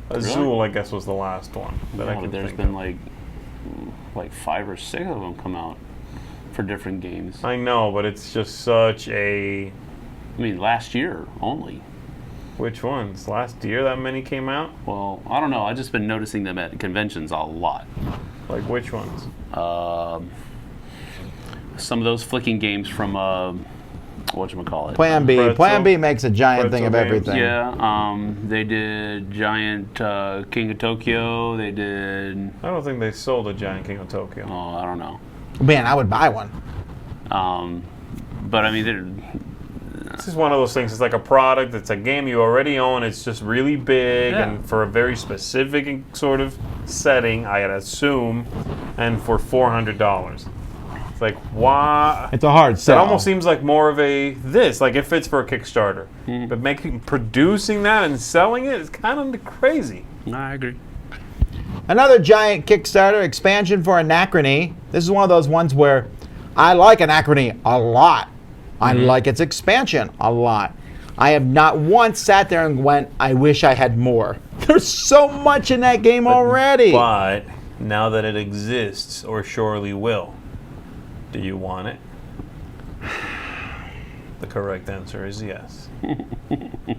Azul, I guess, was the last one that I Yeah, can there's think been of. like 5 or 6 of them come out for different games. I know, but it's just such a... I mean, last year only. Which ones? Last year that many came out? Well, I don't know. I've just been noticing them at conventions a lot. Like which ones? Some of those flicking games from whatchamacallit? Plan B. Pretzel. Plan B makes a giant thing of Pretzel games. everything. Yeah, they did Giant King of Tokyo. They did. I don't think they sold a Giant King of Tokyo. Oh, I don't know. Man, I would buy one. But I mean, they're. This is one of those things. It's like a product. It's a game you already own. It's just really big Yeah. and for a very specific sort of setting, I'd assume, and for $400. It's like, why? It's a hard That sell. almost seems like more of a this. Like it fits for a Kickstarter, but producing that and selling it is kind of crazy. I agree. Another giant Kickstarter expansion for Anachrony. This is one of those ones where I like Anachrony a lot. I like its expansion a lot. I have not once sat there and went, I wish I had more. There's so much in that game already. But now that it exists, or surely will, do you want it? The correct answer is yes.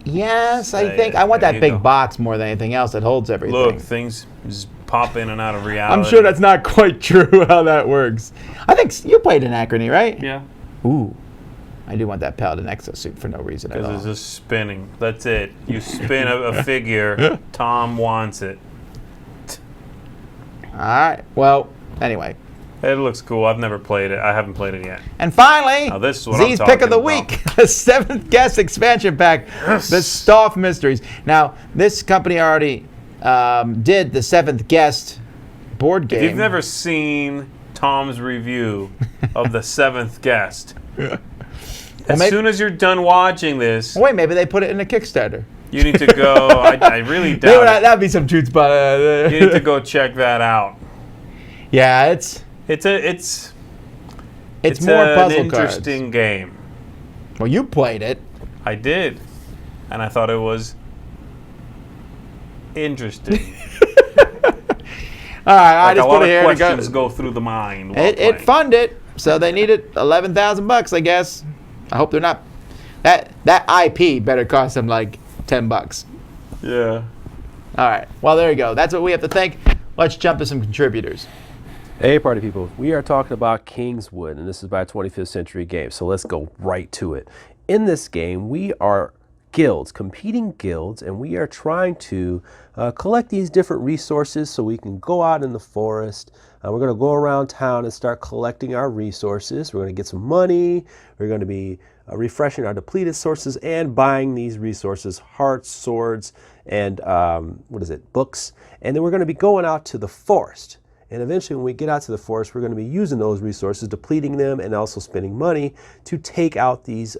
Yes, I Say think it. I want There that you big go. box more than anything else that holds everything. Look, things just pop in and out of reality. I'm sure that's not quite true how that works. I think you played Anachrony, right? Yeah. Ooh. I do want that Paladin exosuit for no reason at Because all. it's just spinning. That's it. You spin a figure. Tom wants it. All right. Well, anyway. It looks cool. I've never played it. I haven't played it yet. And finally, Now this is what I'm Z's pick of the talking week, the 7th guest expansion pack, the Stoff Mysteries. Now, this company already did the 7th guest board game. If you've never seen Tom's review of the 7th guest, as maybe- soon as you're done watching this, Wait, maybe they put it in a Kickstarter. you need to go. I really doubt it. That'd be some truth spot. You need to go check that out. Yeah, it's It's more puzzle an interesting game. cards. Well, you played it. I did, and I thought it was interesting. All right, I Like a just lot put it of here to questions go. go through the mind. while It playing. funded it, so they needed $11,000, I guess. I hope they're not. That IP better cost them like $10. Yeah. All right. Well, there you go. That's what we have to think. Let's jump to some contributors. Hey, party people. We are talking about Kingswood, and this is by 25th Century Games. So let's go right to it. In this game, we are guilds, competing guilds, and we are trying to collect these different resources so we can go out in the forest. We're going to go around town and start collecting our resources. We're going to get some money. We're going to be refreshing our depleted sources and buying these resources, hearts, swords, and books. And then we're going to be going out to the forest. And eventually when we get out to the forest, we're going to be using those resources, depleting them, and also spending money to take out these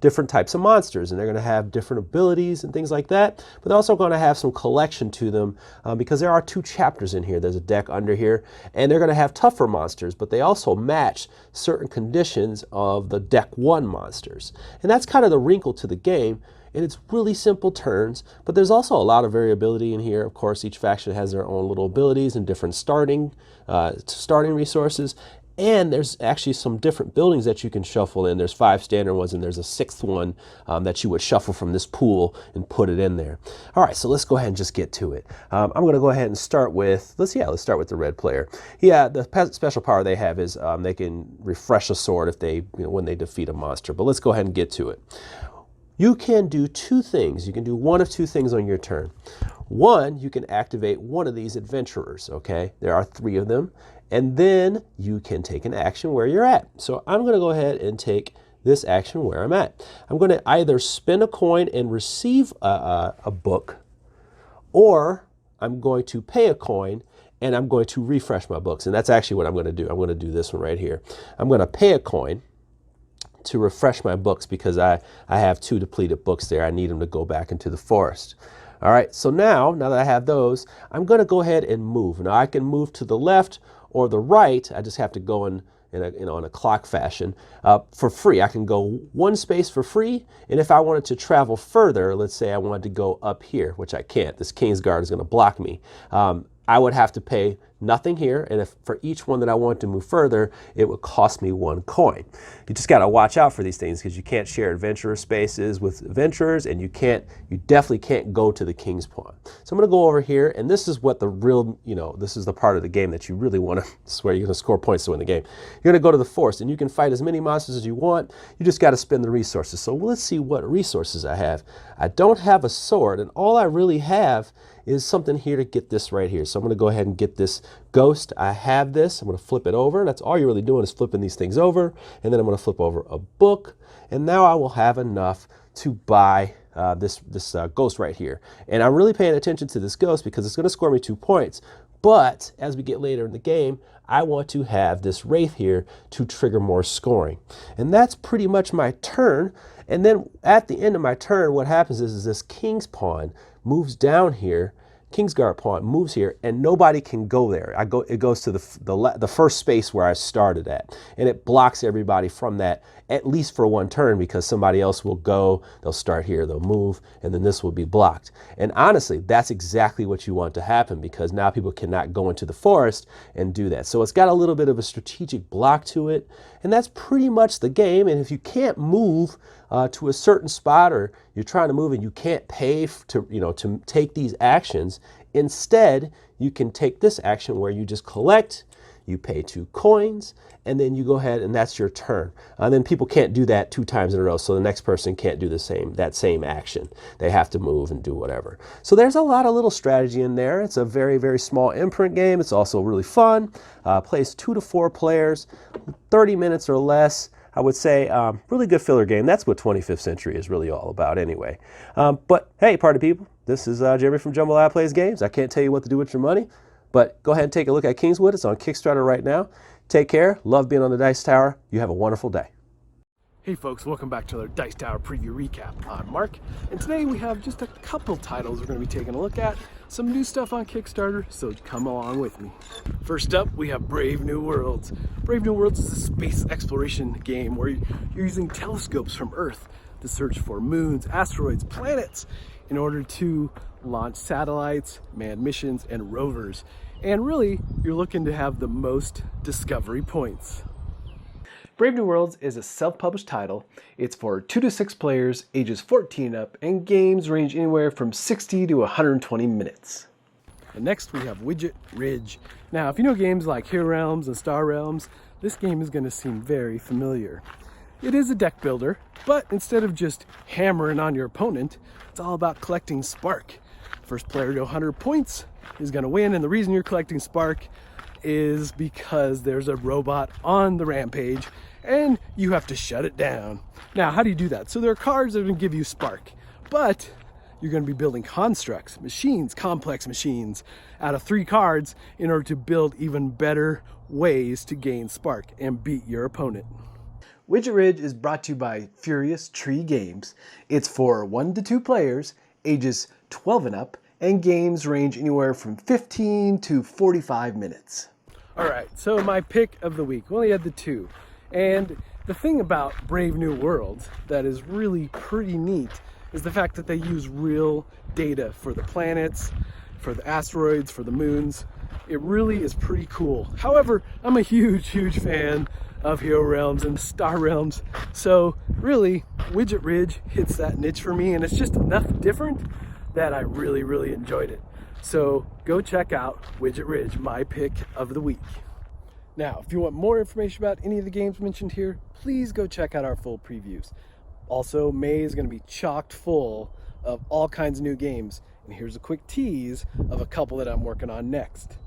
different types of monsters. And they're going to have different abilities and things like that. But they're also going to have some collection to them because there are 2 chapters in here. There's a deck under here. And they're going to have tougher monsters, but they also match certain conditions of the deck 1 monsters. And that's kind of the wrinkle to the game. And it's really simple turns, but there's also a lot of variability in here. Of course, each faction has their own little abilities and different starting resources. And there's actually some different buildings that you can shuffle in. There's 5 standard ones, and there's a 6th one that you would shuffle from this pool and put it in there. All right, so let's go ahead and just get to it. I'm going to go ahead and start with, let's start with the red player. Yeah, the special power they have is they can refresh a sword if they, when they defeat a monster. But let's go ahead and get to it. You can do 2 things. You can do one of 2 things on your turn. One, you can activate one of these adventurers, okay? There are 3 of them. And then you can take an action where you're at. So I'm going to go ahead and take this action where I'm at. I'm going to either spin a coin and receive a book, or I'm going to pay a coin and I'm going to refresh my books. And that's actually what I'm going to do. I'm going to do this one right here. I'm going to pay a coin to refresh my books because I have 2 depleted books there. I need them to go back into the forest. All right, so now that I have those, I'm going to go ahead and move. Now I can move to the left or the right. I just have to go in a clock fashion for free. I can go 1 space for free, and if I wanted to travel further, let's say I wanted to go up here, which I can't. This Kingsguard is going to block me. I would have to pay nothing here, and if for each one that I want to move further, it would cost me 1 coin. You just got to watch out for these things because you can't share adventurer spaces with adventurers, and you definitely can't go to the King's Pawn. So I'm going to go over here, and this is what the real, this is the part of the game that you really want to, this is where you're going to score points to win the game. You're going to go to the forest, and you can fight as many monsters as you want. You just got to spend the resources. So let's see what resources I have. I don't have a sword, and all I really have is something here to get this right here. So I'm going to go ahead and get this ghost. I have this. I'm going to flip it over. That's all you're really doing is flipping these things over. And then I'm going to flip over a book. And now I will have enough to buy this ghost right here. And I'm really paying attention to this ghost because it's going to score me 2 points. But as we get later in the game, I want to have this wraith here to trigger more scoring. And that's pretty much my turn. And then at the end of my turn, what happens is this King's Pawn moves down here, Kingsguard Pawn moves here, and nobody can go there. It goes to the first space where I started at, and it blocks everybody from that, at least for 1 turn, because somebody else will go, they'll start here, they'll move, and then this will be blocked. And honestly, that's exactly what you want to happen, because now people cannot go into the forest and do that. So it's got a little bit of a strategic block to it, and that's pretty much the game. And if you can't move to a certain spot, or you're trying to move and you can't pay to take these actions, instead you can take this action where you just collect, you pay 2 coins, and then you go ahead and that's your turn. And then people can't do that 2 times in a row, so the next person can't do that same action. They have to move and do whatever. So there's a lot of little strategy in there. It's a very, very small imprint game. It's also really fun. Plays 2 to 4 players, 30 minutes or less. I would say really good filler game. That's what 25th Century is really all about anyway. But hey, party people, this is Jeremy from Jumbo Lab Plays Games. I can't tell you what to do with your money, but go ahead and take a look at Kingswood. It's on Kickstarter right now. Take care. Love being on the Dice Tower. You have a wonderful day. Hey folks, welcome back to another Dice Tower preview recap. I'm Mark, and today we have just a couple titles we're going to be taking a look at. Some new stuff on Kickstarter, so come along with me. First up, we have Brave New Worlds. Brave New Worlds is a space exploration game where you're using telescopes from Earth to search for moons, asteroids, planets, in order to launch satellites, manned missions, and rovers. And really, you're looking to have the most discovery points. Brave New Worlds is a self-published title. It's for 2 to 6 players, ages 14 up, and games range anywhere from 60 to 120 minutes. And next we have Widget Ridge. Now, if you know games like Hero Realms and Star Realms, this game is going to seem very familiar. It is a deck builder, but instead of just hammering on your opponent, it's all about collecting spark. First player to 100 points is going to win, and the reason you're collecting spark is because there's a robot on the rampage and you have to shut it down. Now, how do you do that? So there are cards that are going to give you spark, but you're going to be building constructs, machines, complex machines out of 3 cards in order to build even better ways to gain spark and beat your opponent. Widget Ridge is brought to you by Furious Tree Games. It's for 1 to 2 players, ages 12 and up, and games range anywhere from 15 to 45 minutes. All right, so my pick of the week, we only had the 2. And the thing about Brave New Worlds that is really pretty neat is the fact that they use real data for the planets, for the asteroids, for the moons. It really is pretty cool. However, I'm a huge fan of Hero Realms and Star Realms. So really, Widget Ridge hits that niche for me, and it's just enough different that I really enjoyed it. So go check out Widget Ridge, my pick of the week. Now, if you want more information about any of the games mentioned here, please go check out our full previews. Also, May is going to be chocked full of all kinds of new games, and here's a quick tease of a couple that I'm working on next.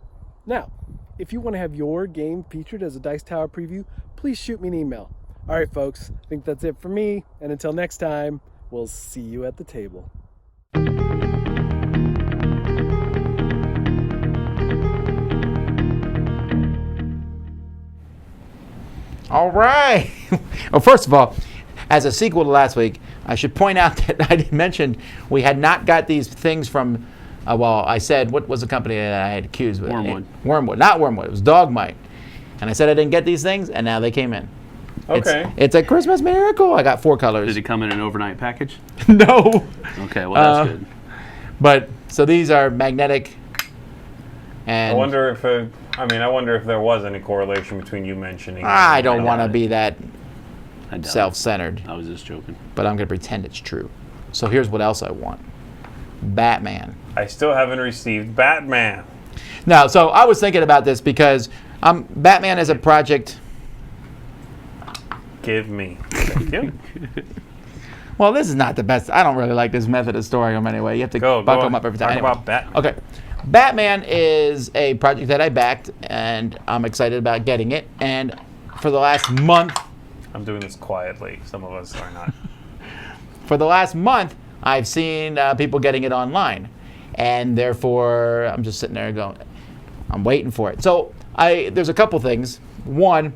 Now, if you want to have your game featured as a Dice Tower preview, please shoot me an email. All right, folks, I think that's it for me, and until next time, we'll see you at the table. All right. Well, first of all, as a sequel to last week, I should point out that I mentioned we had not got these things from, I said, what was the company that I had accused with? Wormwood. Not Wormwood. It was Dogmite. And I said I didn't get these things, and now they came in. Okay. It's a Christmas miracle. I got 4 colors. Did it come in an overnight package? No. Okay, well, that's good. But, so these are magnetic. And I wonder if there was any correlation between you mentioning. I don't want to be that I doubt it. self-centered, I was just joking. but I'm going to pretend it's true. So here's what else I want. Batman. I still haven't received Batman. No, so I was thinking about this because Batman is a project. Give me. Thank you. Well, this is not the best. I don't really like this method of storing them anyway. You have to buckle them up every time. Talk Anyway. about Batman. Okay. Batman is a project that I backed, and I'm excited about getting it. And for the last month, I'm doing this quietly. Some of us are not. for the last month, I've seen people getting it online. And therefore, I'm just sitting there going, I'm waiting for it. So there's a couple things. One,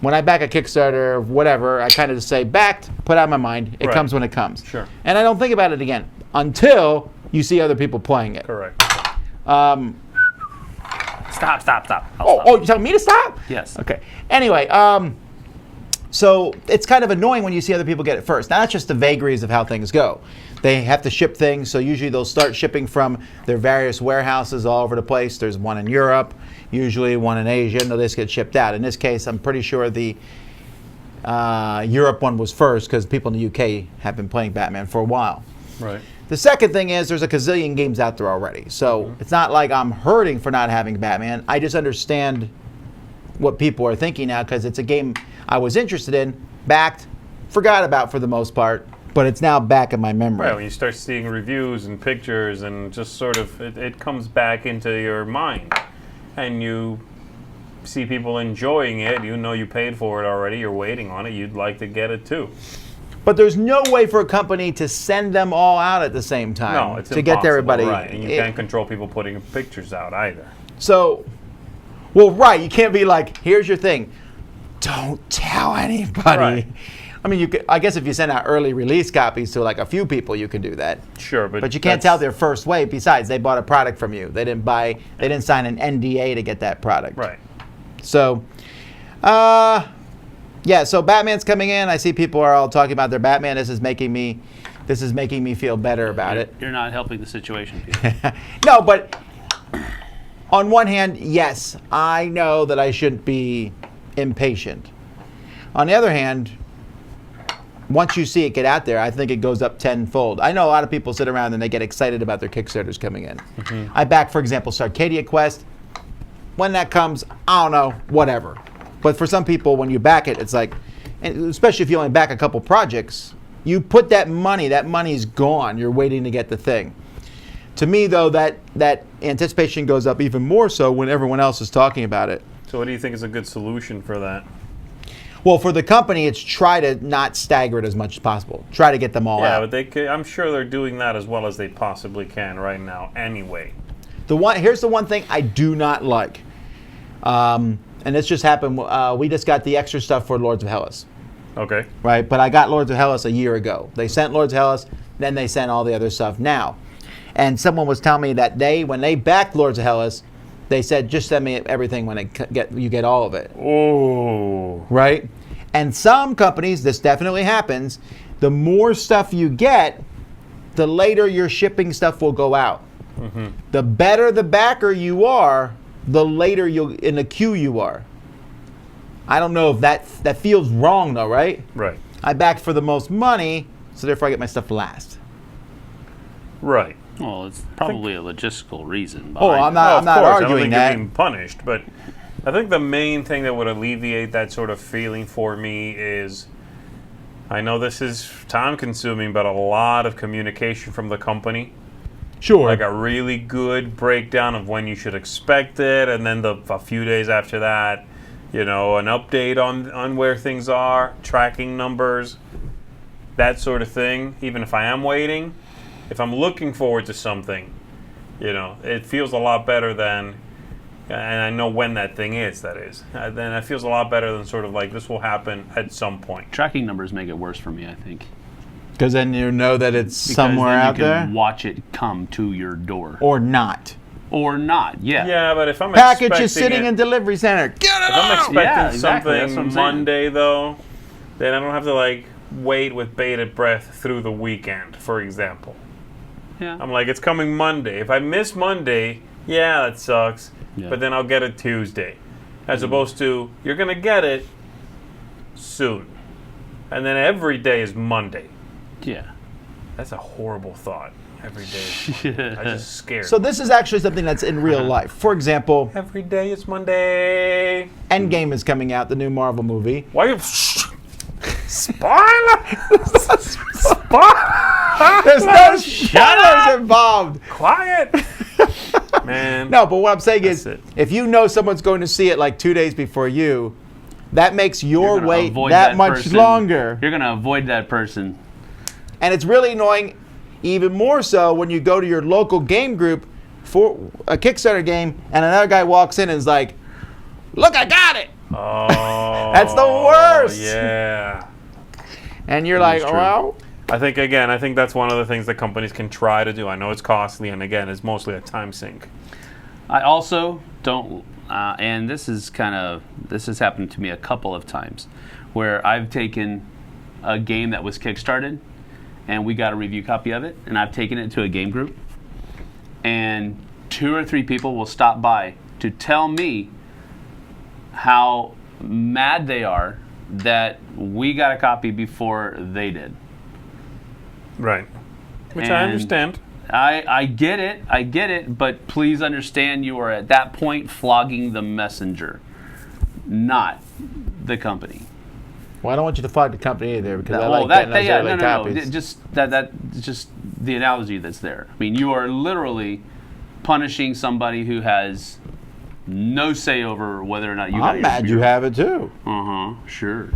when I back a Kickstarter or whatever, I kind of just say, backed, put out of my mind. It comes when it comes. Sure. And I don't think about it again until you see other people playing it. Correct. Stop. Oh, you telling me to stop? Yes. Okay. Anyway, so it's kind of annoying when you see other people get it first. Now, that's just the vagaries of how things go. They have to ship things, so usually they'll start shipping from their various warehouses all over the place. There's one in Europe, usually one in Asia, and they'll just get shipped out. In this case, I'm pretty sure the Europe one was first because people in the UK have been playing Batman for a while. Right. The second thing is there's a gazillion games out there already. So it's not like I'm hurting for not having Batman. I just understand what people are thinking now because it's a game I was interested in, backed, forgot about for the most part, but it's now back in my memory. Right, when you start seeing reviews and pictures and just sort of, it comes back into your mind. And you see people enjoying it, you know you paid for it already, you're waiting on it, you'd like to get it too. But there's no way for a company to send them all out at the same time No, it's to impossible, get to everybody. right, and you can't control people putting pictures out either. So, well, right, you can't be like, here's your thing. Don't tell anybody. Right. I mean, I guess if you send out early release copies to like a few people, you can do that. Sure, but you can't tell their first wave. Besides, they bought a product from you. They didn't sign an NDA to get that product. Right. So, yeah. So Batman's coming in. I see people are all talking about their Batman. This is making me feel better about it. You're not helping the situation, Peter. No, but on one hand, yes, I know that I shouldn't be impatient. On the other hand, once you see it get out there, I think it goes up tenfold. I know a lot of people sit around and they get excited about their Kickstarters coming in. Mm-hmm. I back, for example, Sarcadia Quest. When that comes, I don't know, whatever. But for some people, when you back it, it's like, and especially if you only back a couple projects, you put that money's gone. You're waiting to get the thing. To me, though, that anticipation goes up even more so when everyone else is talking about it. So what do you think is a good solution for that? Well, for the company, it's try to not stagger it as much as possible. Try to get them all out. Yeah, but I'm sure they're doing that as well as they possibly can right now anyway. Here's the one thing I do not like. And this just happened. We just got the extra stuff for Lords of Hellas. Okay. Right? But I got Lords of Hellas a year ago. They sent Lords of Hellas, then they sent all the other stuff now. And someone was telling me that when they backed Lords of Hellas, they said, just send me everything when you get all of it. Oh. Right? And some companies, this definitely happens, the more stuff you get, the later your shipping stuff will go out. Mm-hmm. The better the backer you are, the later in the queue you are. I don't know if that feels wrong though, right? Right. I backed for the most money, so therefore I get my stuff last. Right. Well, it's probably a logistical reason. Oh, I'm behind not. Well, I'm not of course, I don't arguing think that. you're being punished, but I think the main thing that would alleviate that sort of feeling for me is, I know this is time-consuming, but a lot of communication from the company. Sure. Like a really good breakdown of when you should expect it, and then a few days after that, an update on where things are, tracking numbers, that sort of thing. Even if I am waiting, if I'm looking forward to something, it feels a lot better than, and I know when that thing is, that is, then it feels a lot better than sort of like this will happen at some point. Tracking numbers make it worse for me, I think. Because then you know that it's Because somewhere then out you can there. watch it come to your door. Or not. Or not, yeah. Yeah, but if I'm Package expecting is sitting it, in delivery center. Get it if I'm out! expecting Yeah, exactly, that's what something I'm saying. Monday, though, then I don't have to, wait with bated breath through the weekend, for example. Yeah. I'm like, it's coming Monday. If I miss Monday, yeah, that sucks. Yeah. But then I'll get it Tuesday. As opposed to, you're going to get it soon. And then every day is Monday. Yeah. That's a horrible thought. Every day is Monday. I'm just scared. So this is actually something that's in real life. For example, Every day is Monday. Endgame is coming out, the new Marvel movie. Why you... Spoiler! Spoiler! There's no spoilers involved. Quiet! Man. No, but what I'm saying is, That's it. if you know someone's going to see it 2 days before you, that makes You're your gonna wait avoid that much person. longer. You're going to avoid that person. And it's really annoying, even more so when you go to your local game group for a Kickstarter game and another guy walks in and is like, look, I got it. Oh. That's the worst. Yeah. And you're like, true. well, I think that's one of the things that companies can try to do. I know it's costly, and again, it's mostly a time sink. I also don't, and this has happened to me a couple of times, where I've taken a game that was kickstarted, and we got a review copy of it, and I've taken it to a game group, and 2 or 3 people will stop by to tell me how mad they are that we got a copy before they did. Right. Which I And understand. I get it, but please understand you are at that point flogging the messenger, not the company. well, I don't want you to fight the company either because I like getting those early copies. Just just the analogy that's there. I mean, you are literally punishing somebody who has no say over whether or not you got I'm your mad you have it too. Sure.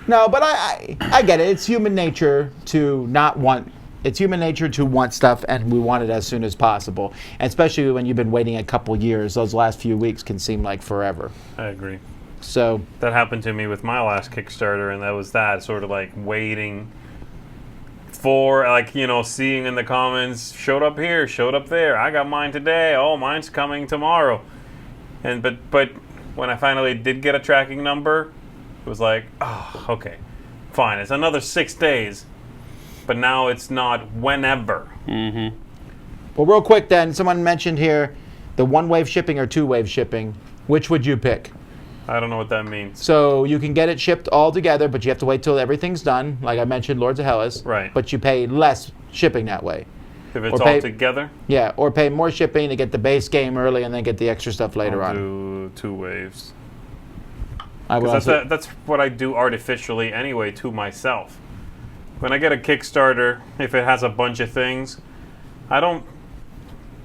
No, but I get it. It's human nature to not want. It's human nature to want stuff, and we want it as soon as possible. And especially when you've been waiting a couple years, those last few weeks can seem like forever. I agree. So That happened to me with my last Kickstarter, and that was that sort of like waiting for, seeing in the comments, showed up here, showed up there. I got mine today. Oh, mine's coming tomorrow. And but when I finally did get a tracking number, it was like, oh, okay, fine. It's another 6 days, but now it's not whenever. well, real quick then, someone mentioned here the 1-wave shipping or 2-wave shipping. Which would you pick? I don't know what that means. So you can get it shipped all together, but you have to wait till everything's done. Like I mentioned, Lords of Hellas. Right. But you pay less shipping that way. If it's Or pay- all together, Yeah, or pay more shipping to get the base game early and then get the extra stuff later I'll on. do 2 waves. I will Because also- that's what I do artificially anyway to myself. When I get a Kickstarter, if it has a bunch of things, I don't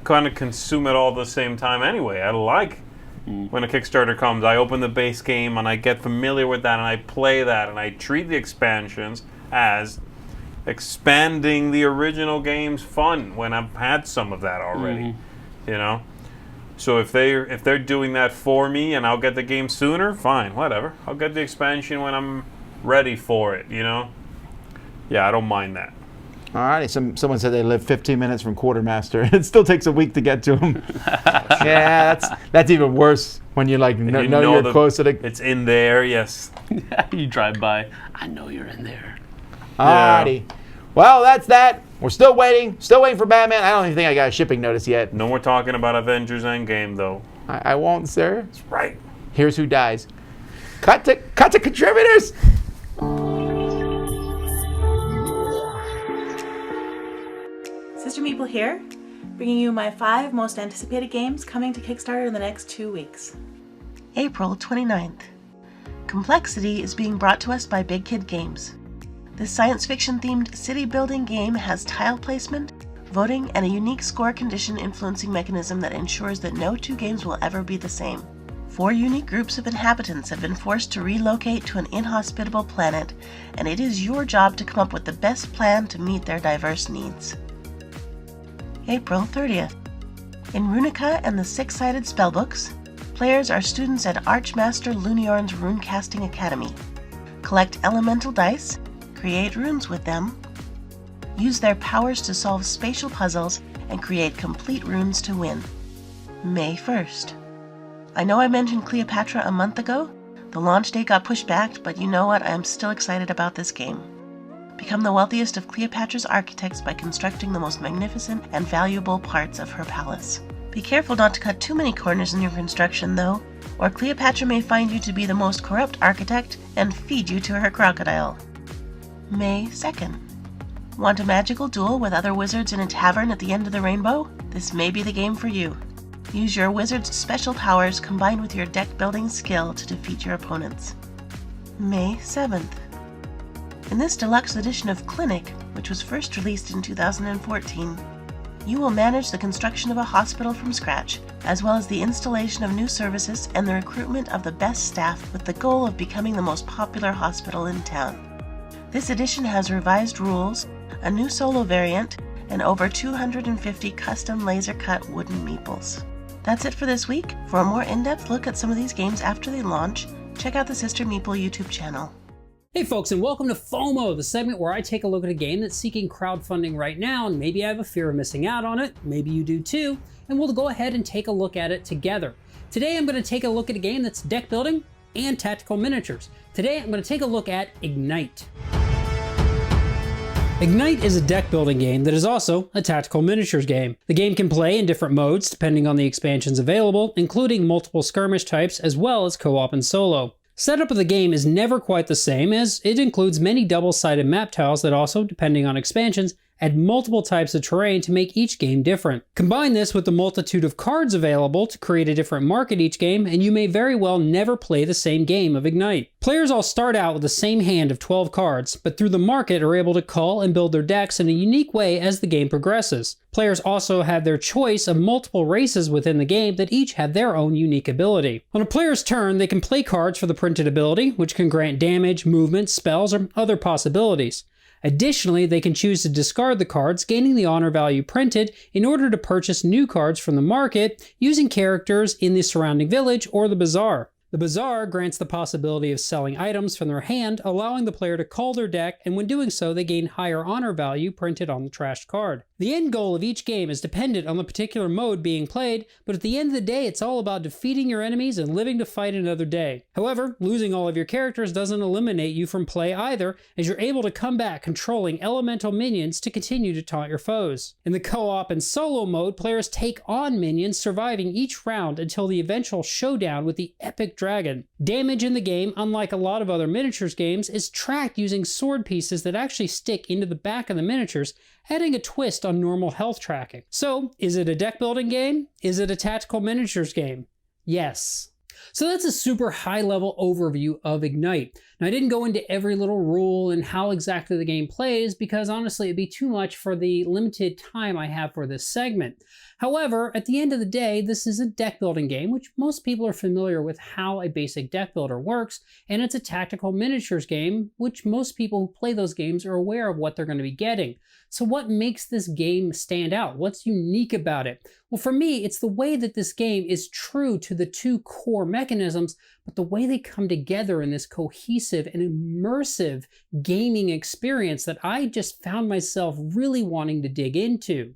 kind of consume it all at the same time anyway. I like when a Kickstarter comes, I open the base game and I get familiar with that and I play that and I treat the expansions as expanding the original game's fun when I've had some of that already. So if they're doing that for me and I'll get the game sooner, fine, whatever. I'll get the expansion when I'm ready for it, Yeah, I don't mind that. Alrighty, someone said they live 15 minutes from Quartermaster. It still takes a week to get to them. Yeah, that's even worse when you know you're close to the. It's in there, yes. You drive by, I know you're in there. Alrighty. Well, that's that. We're still waiting for Batman. I don't even think I got a shipping notice yet. No more talking about Avengers Endgame, though. I won't, sir. That's right. Here's who dies. Cut to contributors. Sister Meeple here, bringing you my 5 most anticipated games coming to Kickstarter in the next 2 weeks. April 29th. Complexity is being brought to us by Big Kid Games. This science fiction themed city building game has tile placement, voting, and a unique score condition influencing mechanism that ensures that no 2 games will ever be the same. 4 unique groups of inhabitants have been forced to relocate to an inhospitable planet, and it is your job to come up with the best plan to meet their diverse needs. April 30th. In Runica and the Six-Sided Spellbooks, players are students at Archmaster Luniorn's Runecasting Academy. Collect elemental dice, create runes with them, use their powers to solve spatial puzzles, and create complete runes to win. May 1st. I know I mentioned Cleopatra a month ago. The launch date got pushed back, but you know what? I am still excited about this game. Become the wealthiest of Cleopatra's architects by constructing the most magnificent and valuable parts of her palace. Be careful not to cut too many corners in your construction, though, or Cleopatra may find you to be the most corrupt architect and feed you to her crocodile. May 2nd. Want a magical duel with other wizards in a tavern at the end of the rainbow? This may be the game for you. Use your wizard's special powers combined with your deck building skill to defeat your opponents. May 7th. In this deluxe edition of Clinic, which was first released in 2014, you will manage the construction of a hospital from scratch, as well as the installation of new services and the recruitment of the best staff with the goal of becoming the most popular hospital in town. This edition has revised rules, a new solo variant, and over 250 custom laser-cut wooden meeples. That's it for this week. For a more in-depth look at some of these games after they launch, check out the Sister Meeple YouTube channel. Hey folks, and welcome to FOMO, the segment where I take a look at a game that's seeking crowdfunding right now, and maybe I have a fear of missing out on it, maybe you do too, and we'll go ahead and take a look at it together. Today I'm going to take a look at a game that's deck building and tactical miniatures. Today I'm going to take a look at Ignite. Ignite is a deck building game that is also a tactical miniatures game. The game can play in different modes depending on the expansions available, including multiple skirmish types as well as co-op and solo. Setup of the game is never quite the same, as it includes many double-sided map tiles that also, depending on expansions, add multiple types of terrain to make each game different. Combine this with the multitude of cards available to create a different market each game, and you may very well never play the same game of Ignite. Players all start out with the same hand of 12 cards, but through the market are able to cull and build their decks in a unique way as the game progresses. Players also have their choice of multiple races within the game that each have their own unique ability. On a player's turn, they can play cards for the printed ability, which can grant damage, movement, spells, or other possibilities. Additionally, they can choose to discard the cards, gaining the honor value printed in order to purchase new cards from the market using characters in the surrounding village or the bazaar. The bazaar grants the possibility of selling items from their hand, allowing the player to cull their deck, and when doing so, they gain higher honor value printed on the trashed card. The end goal of each game is dependent on the particular mode being played, but at the end of the day, it's all about defeating your enemies and living to fight another day. However, losing all of your characters doesn't eliminate you from play either, as you're able to come back controlling elemental minions to continue to taunt your foes. In the co-op and solo mode, players take on minions, surviving each round until the eventual showdown with the epic dragon. Damage in the game, unlike a lot of other miniatures games, is tracked using sword pieces that actually stick into the back of the miniatures, adding a twist on normal health tracking. So, is it a deck building game? Is it a tactical miniatures game? Yes. So that's a super high level overview of Ignite. Now I didn't go into every little rule and how exactly the game plays because honestly it'd be too much for the limited time I have for this segment. However, at the end of the day, this is a deck building game, which most people are familiar with how a basic deck builder works, and it's a tactical miniatures game, which most people who play those games are aware of what they're going to be getting. So what makes this game stand out? What's unique about it? Well, for me, it's the way that this game is true to the two core mechanisms, but the way they come together in this cohesive and immersive gaming experience that I just found myself really wanting to dig into.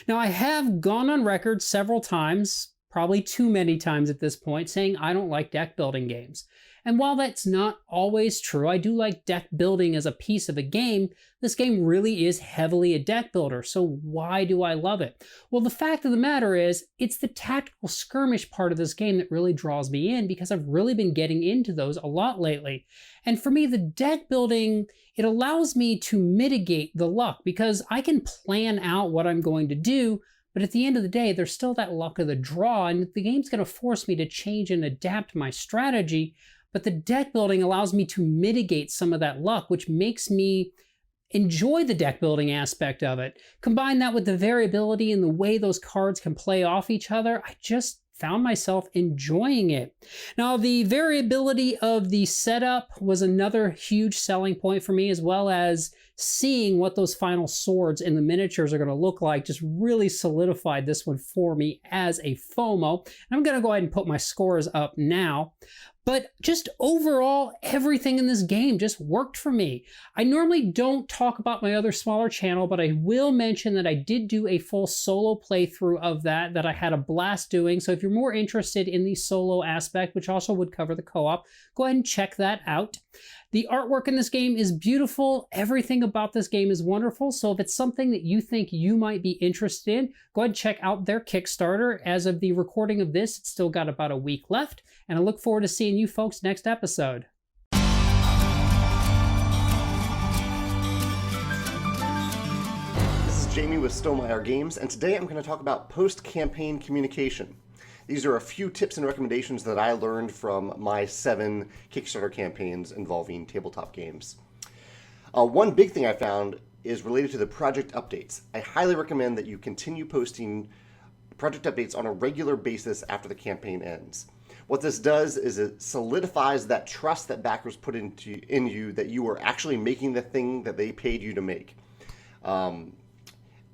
Now, I have gone on record several times probably too many times at this point, saying I don't like deck building games. And while that's not always true, I do like deck building as a piece of a game. This game really is heavily a deck builder, so why do I love it? Well, the fact of the matter is, it's the tactical skirmish part of this game that really draws me in, because I've really been getting into those a lot lately. And for me, the deck building, it allows me to mitigate the luck, because I can plan out what I'm going to do, but at the end of the day, there's still that luck of the draw, and the game's going to force me to change and adapt my strategy. But the deck building allows me to mitigate some of that luck, which makes me enjoy the deck building aspect of it. Combine that with the variability and the way those cards can play off each other, I just found myself enjoying it. Now, the variability of the setup was another huge selling point for me, as well as seeing what those final swords in the miniatures are going to look like just really solidified this one for me as a FOMO. And I'm going to go ahead and put my scores up now. But just overall, everything in this game just worked for me. I normally don't talk about my other smaller channel, but I will mention that I did do a full solo playthrough of that I had a blast doing. So if you're more interested in the solo aspect, which also would cover the co-op, go ahead and check that out. The artwork in this game is beautiful. Everything about this game is wonderful. So if it's something that you think you might be interested in, go ahead and check out their Kickstarter. As of the recording of this, it's still got about a week left. And I look forward to seeing you folks next episode. This is Jamie with Stonemaier Games, and today I'm going to talk about post-campaign communication. These are a few tips and recommendations that I learned from my 7 Kickstarter campaigns involving tabletop games. One big thing I found is related to the project updates. I highly recommend that you continue posting project updates on a regular basis after the campaign ends. What this does is it solidifies that trust that backers put in you that you are actually making the thing that they paid you to make.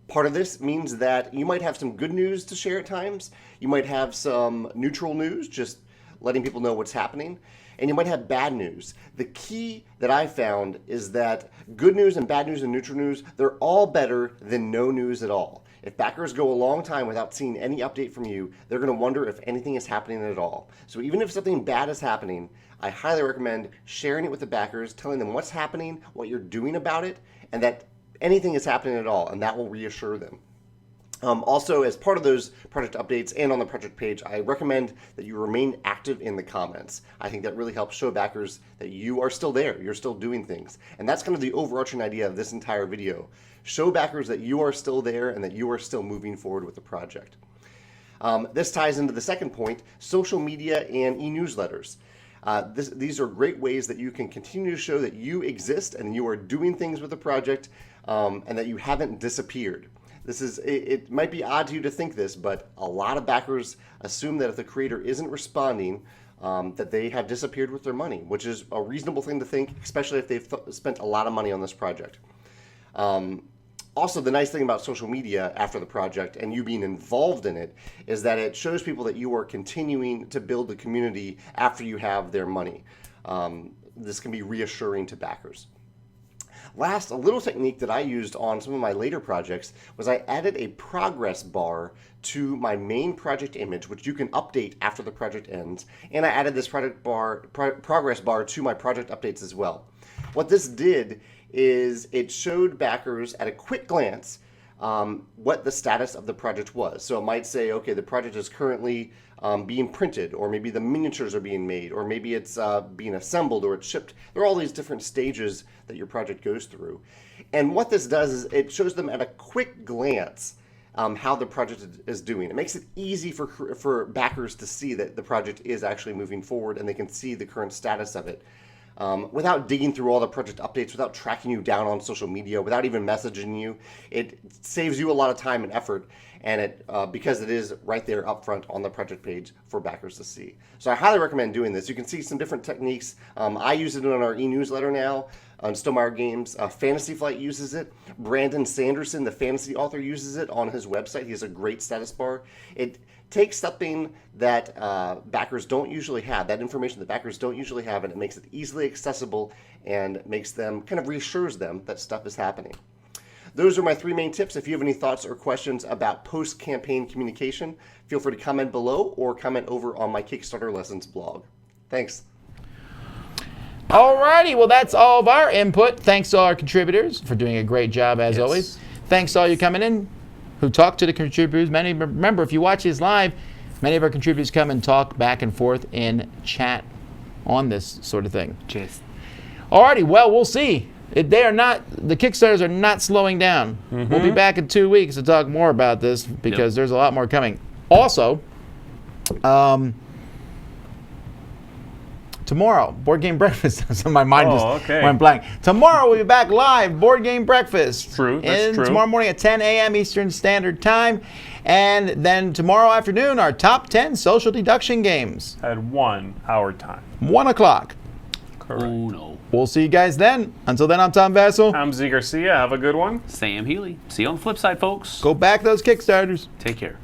Part of this means that you might have some good news to share at times. You might have some neutral news, just letting people know what's happening. And you might have bad news. The key that I found is that good news and bad news and neutral news, they're all better than no news at all. If backers go a long time without seeing any update from you, they're going to wonder if anything is happening at all. So even if something bad is happening, I highly recommend sharing it with the backers, telling them what's happening, what you're doing about it, and that anything is happening at all, and that will reassure them. Also, as part of those project updates and on the project page, I recommend that you remain active in the comments. I think that really helps show backers that you are still there, you're still doing things. And that's kind of the overarching idea of this entire video. Show backers that you are still there and that you are still moving forward with the project. This ties into the second point, social media and e-newsletters. These are great ways that you can continue to show that you exist and you are doing things with the project and that you haven't disappeared. It might be odd to you to think this, but a lot of backers assume that if the creator isn't responding, that they have disappeared with their money, which is a reasonable thing to think, especially if they've spent a lot of money on this project. Also, the nice thing about social media after the project and you being involved in it is that it shows people that you are continuing to build the community after you have their money. This can be reassuring to backers. Last, a little technique that I used on some of my later projects was I added a progress bar to my main project image, which you can update after the project ends, and I added this progress bar to my project updates as well. What this did is it showed backers at a quick glance what the status of the project was. So it might say, okay, the project is currently being printed, or maybe the miniatures are being made, or maybe it's being assembled, or it's shipped. There are all these different stages that your project goes through. And what this does is it shows them at a quick glance how the project is doing. It makes it easy for backers to see that the project is actually moving forward and they can see the current status of it. Without digging through all the project updates, without tracking you down on social media, without even messaging you, it saves you a lot of time and effort, and because it is right there up front on the project page for backers to see. So I highly recommend doing this. You can see some different techniques. I use it on our e-newsletter now on Stonemaier Games. Fantasy Flight uses it. Brandon Sanderson, the fantasy author, uses it on his website. He has a great status bar. It takes something that backers don't usually have, that information that backers don't usually have, and it makes it easily accessible and makes them, kind of reassures them that stuff is happening. Those are my 3 main tips. If you have any thoughts or questions about post-campaign communication, feel free to comment below or comment over on my Kickstarter Lessons blog. Thanks. Alrighty, well that's all of our input. Thanks to all our contributors for doing a great job as always. Thanks to all you coming in who talk to the contributors. Remember, if you watch this live, many of our contributors come and talk back and forth in chat on this sort of thing. Cheers. Alrighty, well we'll see. The Kickstarters are not slowing down. We'll be back in 2 weeks to talk more about this because there's a lot more coming. Also, tomorrow, Board Game Breakfast. So my mind just went blank. Tomorrow we'll be back live, Board Game Breakfast. That's true. Tomorrow morning at 10 a.m. Eastern Standard Time. And then tomorrow afternoon, our top 10 social deduction games. At 1 hour time. 1 o'clock. Correct. Oh, no. We'll see you guys then. Until then, I'm Tom Vassell. I'm Z Garcia. Have a good one. Sam Healy. See you on the flip side, folks. Go back those Kickstarters. Take care.